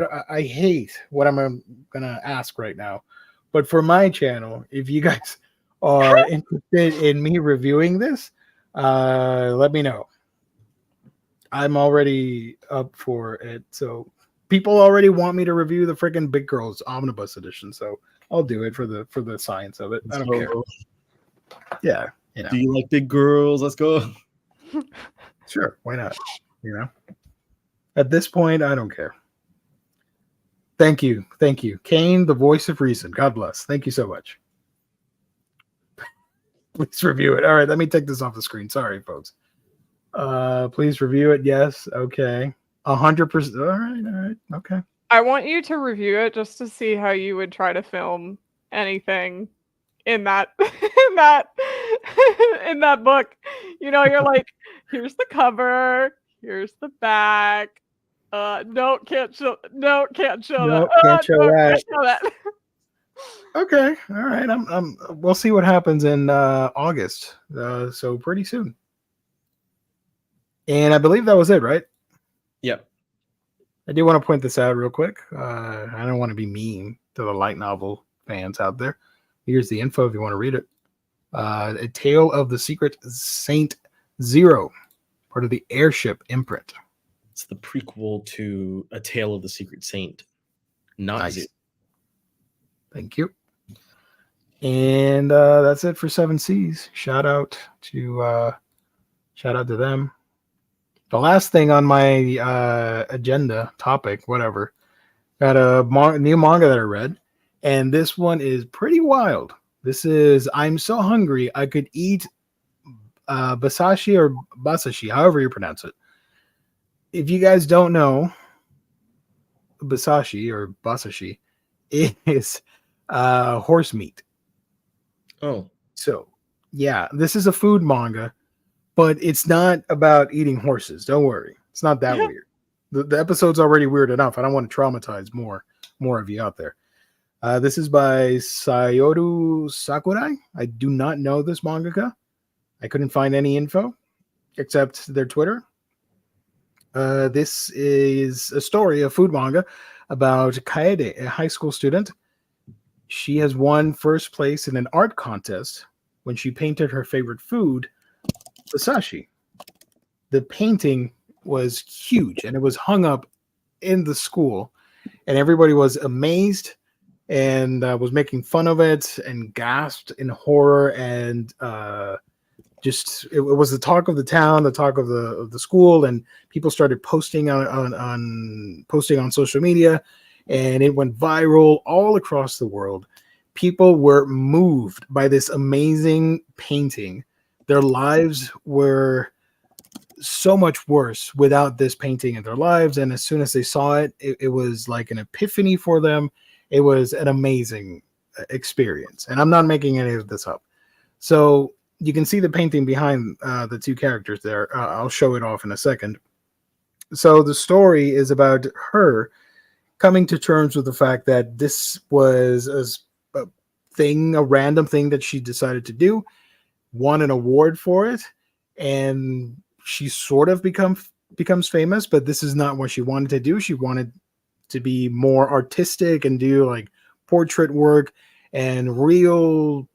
what I'm gonna ask right now, but for my channel, if you guys are interested in me reviewing this, let me know. I'm already up for it. So people already want me to review the freaking Big Girls Omnibus edition, so I'll do it for the science of it. I don't care. Yeah, you know. Do you like big girls? Let's go. Sure, why not? You know, at this point, I don't care. Thank you, Kane, the voice of reason. God bless. Thank you so much. Please review it. All right, let me take this off the screen. Sorry, folks. Please review it. Yes. Okay. 100%. All right. Okay. I want you to review it just to see how you would try to film anything in that in that book. You know, you're like, here's the cover, here's the back. No, can't show Nope, that. can't show that. Can't show that. Okay. All right. We'll see what happens in August. So pretty soon. And I believe that was it, right? Yep. I do want to point this out real quick. I don't want to be mean to the light novel fans out there. Here's the info if you want to read it. A Tale of the Secret Saint Zero, part of the Airship imprint. It's the prequel to A Tale of the Secret Saint. Nice. Zero. Thank you. And that's it for 7 Cs. Shout out to them. The last thing on my agenda topic, whatever, got a new manga that I read, and this one is pretty wild. This is I'm So Hungry I Could Eat Basashi or Basashi, however you pronounce it. If you guys don't know, Basashi or Basashi is horse meat. Oh. So, yeah, this is a food manga. But it's not about eating horses. Don't worry. It's not that weird. The episode's already weird enough. I don't want to traumatize more of you out there. This is by Sayoru Sakurai. I do not know this mangaka. I couldn't find any info except their Twitter. This is a story, a food manga, about Kaede, a high school student. She has won first place in an art contest when she painted her favorite food, Basashi. The painting was huge and it was hung up in the school, and everybody was amazed and was making fun of it and gasped in horror, and just it was the talk of the town, the talk of the school, and people started posting on posting on social media, and it went viral all across the world. People were moved by this amazing painting. Their lives were so much worse without this painting in their lives, and as soon as they saw it, it was like an epiphany for them. It was an amazing experience, and I'm not making any of this up. So you can see the painting behind the two characters there. I'll show it off in a second. So the story is about her coming to terms with the fact that this was a thing, a random thing that she decided to do, won an award for it, and she sort of becomes famous, but this is not what she wanted to do. She wanted to be more artistic and do like portrait work and real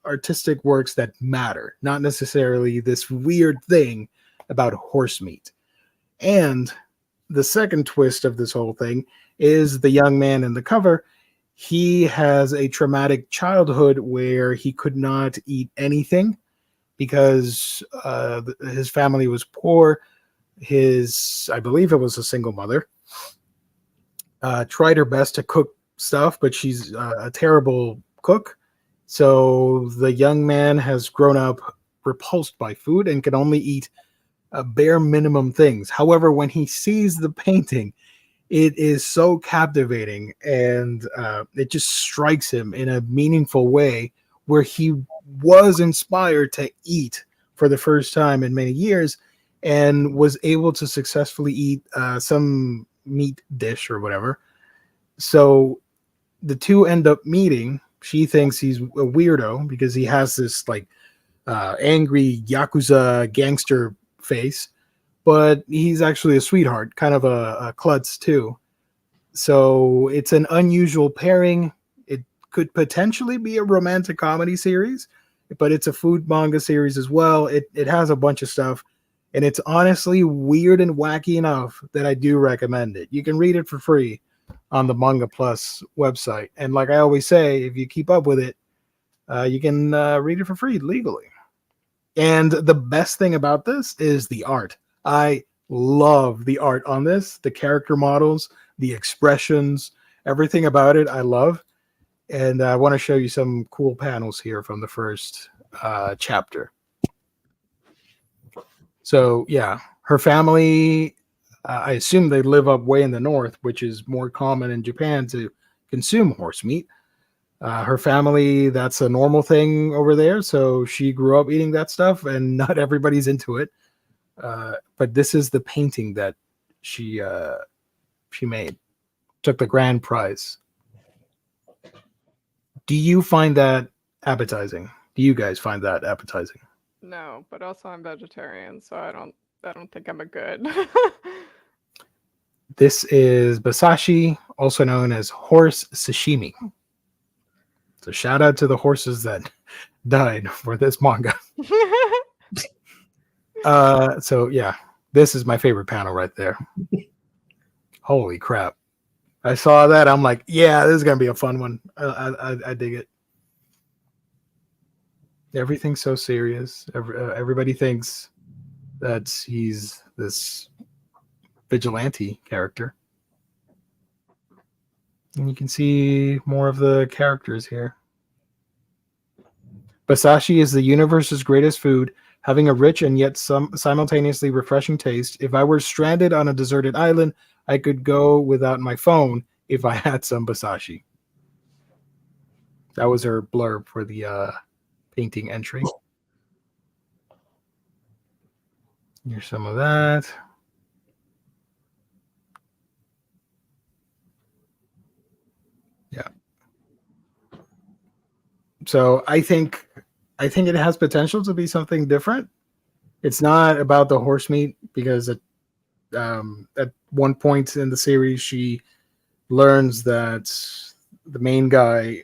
artistic works that matter, not necessarily this weird thing about horse meat. And the second twist of this whole thing is the young man in the cover. He has a traumatic childhood where he could not eat anything because his family was poor. I believe it was a single mother, tried her best to cook stuff, but she's a terrible cook. So the young man has grown up repulsed by food and can only eat bare minimum things. However, when he sees the painting, it is so captivating, and it just strikes him in a meaningful way where he was inspired to eat for the first time in many years and was able to successfully eat some meat dish or whatever. So the two end up meeting. She thinks he's a weirdo because he has this like angry Yakuza gangster face, but he's actually a sweetheart, kind of a klutz too. So it's an unusual pairing. It could potentially be a romantic comedy series, but it's a food manga series as well. It has a bunch of stuff, and it's honestly weird and wacky enough that I do recommend it. You can read it for free on the Manga Plus website. And like I always say, if you keep up with it, you can read it for free legally. And the best thing about this is the art. I love the art on this, the character models, the expressions, everything about it I love. And I want to show you some cool panels here from the first chapter. So yeah, her family, I assume they live up way in the north, which is more common in Japan to consume horse meat. Her family, that's a normal thing over there. So she grew up eating that stuff, and not everybody's into it. But this is the painting that she made. Took the grand prize. Do you find that appetizing? Do you guys find that appetizing? No, but also I'm vegetarian, so I don't think I'm a good. This is Basashi, also known as horse sashimi. So shout out to the horses that died for this manga. So yeah, this is my favorite panel right there. Holy crap. I saw that. I'm like, yeah, this is going to be a fun one. I dig it. Everything's so serious. Everybody thinks that he's this vigilante character. And you can see more of the characters here. Basashi is the universe's greatest food, having a rich and yet simultaneously refreshing taste. If I were stranded on a deserted island, I could go without my phone if I had some Basashi. That was her blurb for the painting entry. Here's some of that. Yeah. So I think it has potential to be something different. It's not about the horse meat because at one point in the series she learns that the main guy,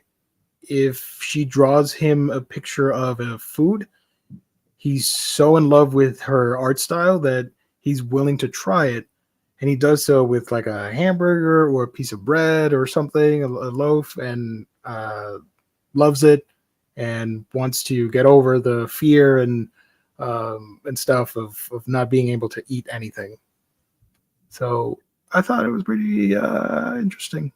if she draws him a picture of a food, he's so in love with her art style that he's willing to try it and he does so with like a hamburger or a piece of bread or something, a loaf, and loves it and wants to get over the fear and stuff of not being able to eat anything. So I thought it was pretty interesting.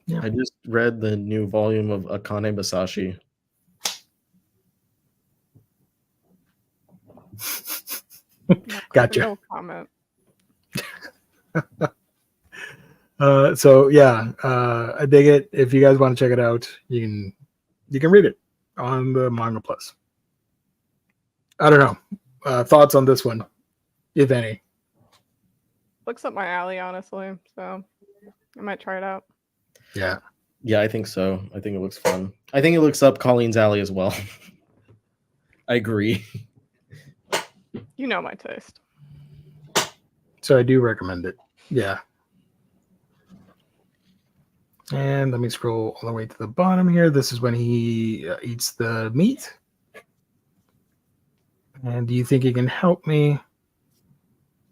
Yeah. I just read the new volume of Akane Basashi. Gotcha. No comment. So yeah, I dig it. If you guys want to check it out, you can read it on the Manga Plus. I don't know. Thoughts on this one, if any? Looks up my alley, honestly. So I might try it out. Yeah. Yeah, I think so. I think it looks fun. I think it looks up Colleen's alley as well. I agree. You know my taste. So I do recommend it. Yeah. And let me scroll all the way to the bottom here. This is when he eats the meat. And do you think you can help me?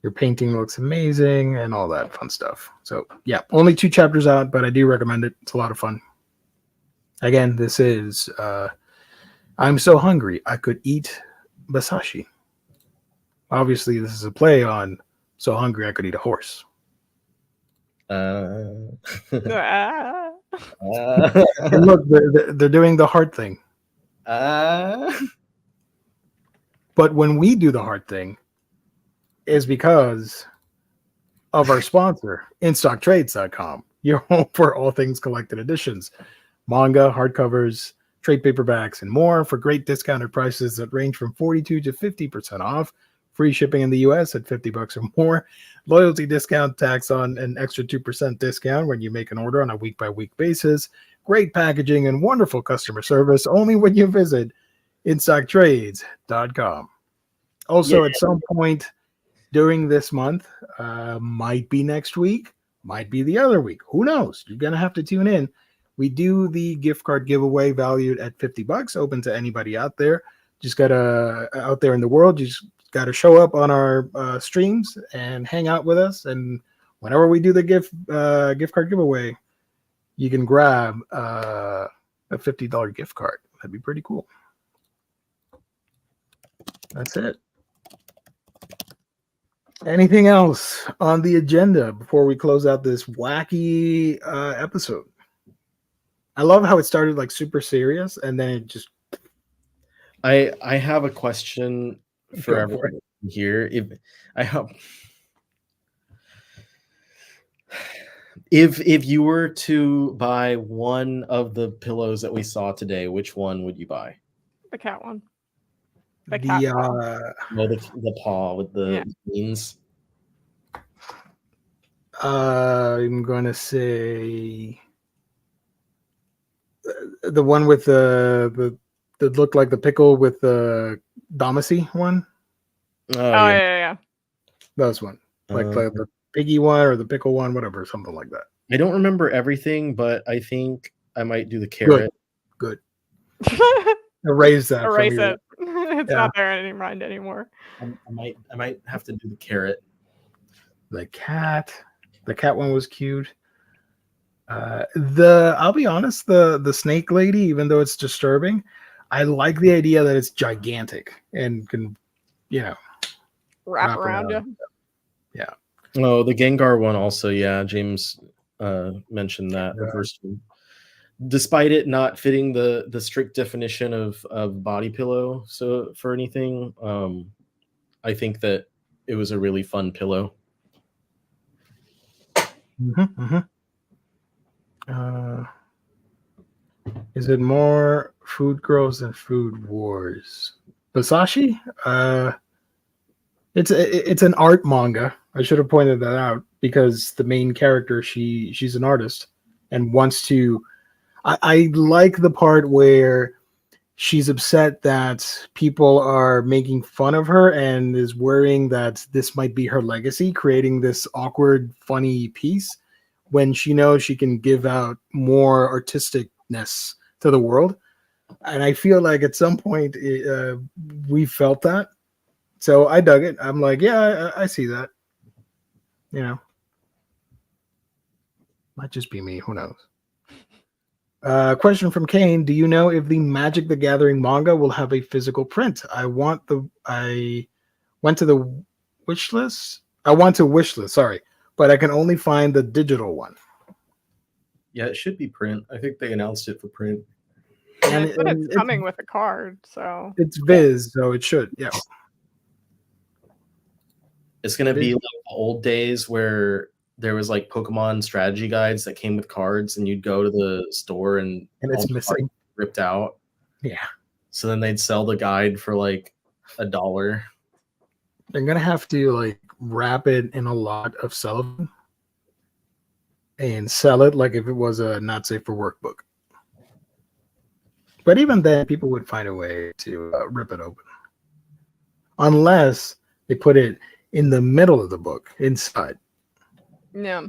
Your painting looks amazing and all that fun stuff. So yeah, only 2 chapters out, but I do recommend it. It's a lot of fun. Again, this is I'm so hungry I could eat Basashi. Obviously, this is a play on so hungry I could eat a horse. Ah. And look, they're doing the hard thing. But when we do the hard thing, is because of our sponsor, InStockTrades.com, your home for all things collected editions, manga, hardcovers, trade paperbacks, and more for great discounted prices that range from 42 to 50% off. Free shipping in the US at $50 or more. Loyalty discount tax on an extra 2% discount when you make an order on a week-by-week basis. Great packaging and wonderful customer service only when you visit InStockTrades.com. Also, at some point during this month, might be next week, might be the other week. Who knows? You're going to have to tune in. We do the gift card giveaway valued at $50, open to anybody out there. Just got to, out there in the world, you just got to show up on our streams and hang out with us. And whenever we do the gift card giveaway, you can grab a $50 gift card. That'd be pretty cool. That's it. Anything else on the agenda before we close out this wacky episode? I love how it started like super serious and then it just. I have a question for everyone here. If you were to buy one of the pillows that we saw today, which one would you buy? The cat one. The paw with the beans. I'm gonna say the one with the that looked like the pickle with the Damacy one. Oh yeah. That was one. Like the piggy one or the pickle one, whatever, something like that. I don't remember everything, but I think I might do the carrot. Good. Erase that. Erase it. It's not there in your mind anymore. I might have to do the carrot. The cat one was cute. I'll be honest, the snake lady, even though it's disturbing, I like the idea that it's gigantic and can, wrap around you. Yeah. Oh, the Gengar one also. Yeah, James mentioned that the first one. Despite it not fitting the strict definition of body pillow, so for anything, I think that it was a really fun pillow. Is it more Food Girls than Food Wars? Basashi? It's an art manga. I should have pointed that out because the main character, she's an artist and wants to. I like the part where she's upset that people are making fun of her and is worrying that this might be her legacy, creating this awkward, funny piece when she knows she can give out more artisticness to the world. And I feel like at some point we felt that So I dug it. I'm like, yeah, I see that. You know, might just be me. Who knows? Question from Kane: do you know if the Magic the Gathering manga will have a physical print? I went to the wish list. I want to wish list, sorry, but I can only find the digital one. Yeah, it should be print. I think they announced it for print. And it said it's coming with a card, so it's Viz, so it should. Yeah, it's gonna be like the old days where there was like Pokemon strategy guides that came with cards, and you'd go to the store and all it's the missing. cards ripped out. Yeah, So then they'd sell the guide for like $1. they're gonna have to like wrap it in a lot of cellophane and sell it like if it was a not safe for work book. But even then, people would find a way to rip it open, unless they put it in the middle of the book inside. yeah.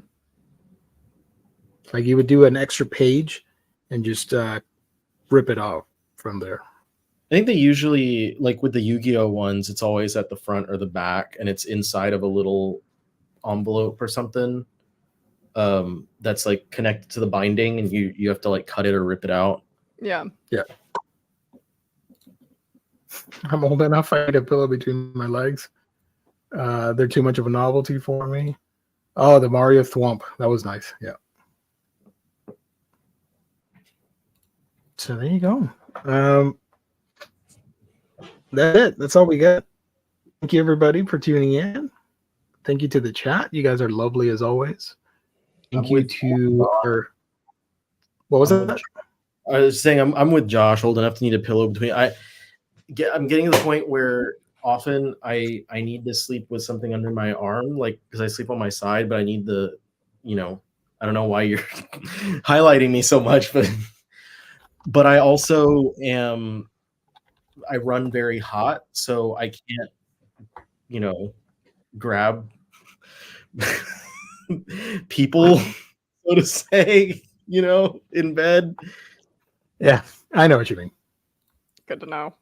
Like you would do an extra page and just rip it off from there. I think they usually, like with the Yu-Gi-Oh ones, it's always at the front or the back, and it's inside of a little envelope or something that's like connected to the binding, and you have to like cut it or rip it out. Yeah. Yeah. I'm old enough. I need a pillow between my legs. They're too much of a novelty for me. Oh, the Mario Thwomp. That was nice. Yeah. So there you go. That's it. That's all we got. Thank you, everybody, for tuning in. Thank you to the chat. You guys are lovely as always. Thank you to our... What was that? I was saying I'm with Josh, old enough to need a pillow between. I'm getting to the point where often I need to sleep with something under my arm, like because I sleep on my side, but I need the, I don't know why you're highlighting me so much, but I also I run very hot, so I can't, grab people, so to say, in bed. Yeah, I know what you mean. Good to know.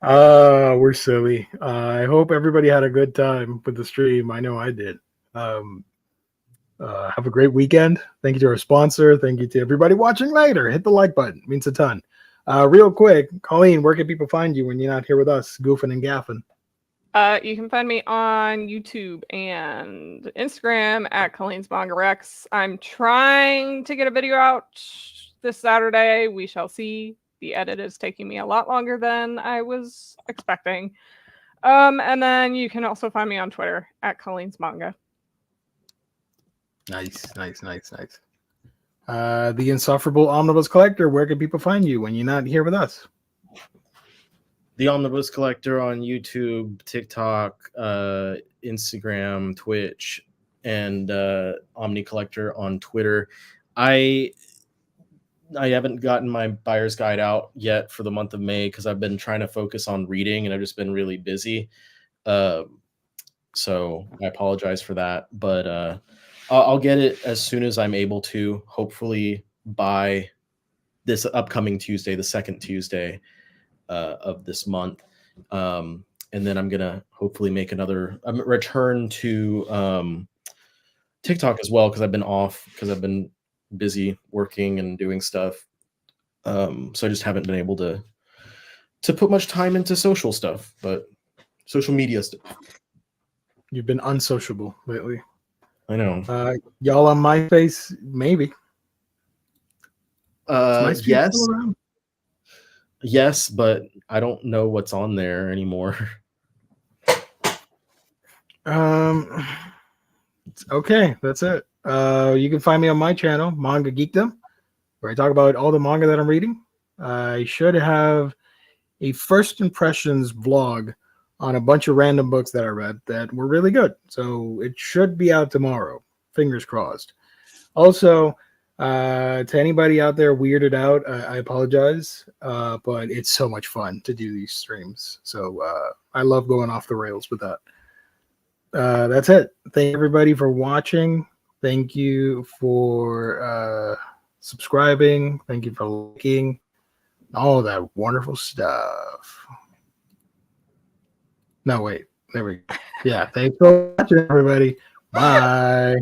We're silly. I hope everybody had a good time with the stream. I know I did. Have a great weekend. Thank you to our sponsor. Thank you to everybody watching later. Hit the like button. It means a ton. Real quick, Colleen, where can people find you when you're not here with us, goofing and gaffing? You can find me on YouTube and Instagram at Colleen's Manga Rex. I'm trying to get a video out this Saturday. We shall see. The edit is taking me a lot longer than I was expecting. And then you can also find me on Twitter at Colleen's Manga. Nice. The Insufferable Omnibus Collector, where can people find you when you're not here with us? The Omnibus Collector on YouTube, TikTok, Instagram, Twitch, and Omni Collector on Twitter. I haven't gotten my buyer's guide out yet for the month of May because I've been trying to focus on reading and I've just been really busy. So I apologize for that, but I'll get it as soon as I'm able to, hopefully by this upcoming Tuesday, the second Tuesday of this month. And then I'm going to hopefully make another return to TikTok as well, because I've been off, because I've been busy working and doing stuff. So I just haven't been able to put much time into social stuff, but social media stuff. You've been unsociable lately. I know. Y'all on MySpace, maybe. Yes. Yes, but I don't know what's on there anymore. Okay, that's it. You can find me on my channel, Manga Geekdom, where I talk about all the manga that I'm reading. I should have a first impressions vlog on a bunch of random books that I read that were really good. So it should be out tomorrow. Fingers crossed. Also, to anybody out there weirded out, I apologize, but it's so much fun to do these streams. So I love going off the rails with that. That's it. Thank everybody for watching. Thank you for subscribing. Thank you for liking. all that wonderful stuff. No, wait. There we go. Yeah, thanks for watching, everybody. Bye.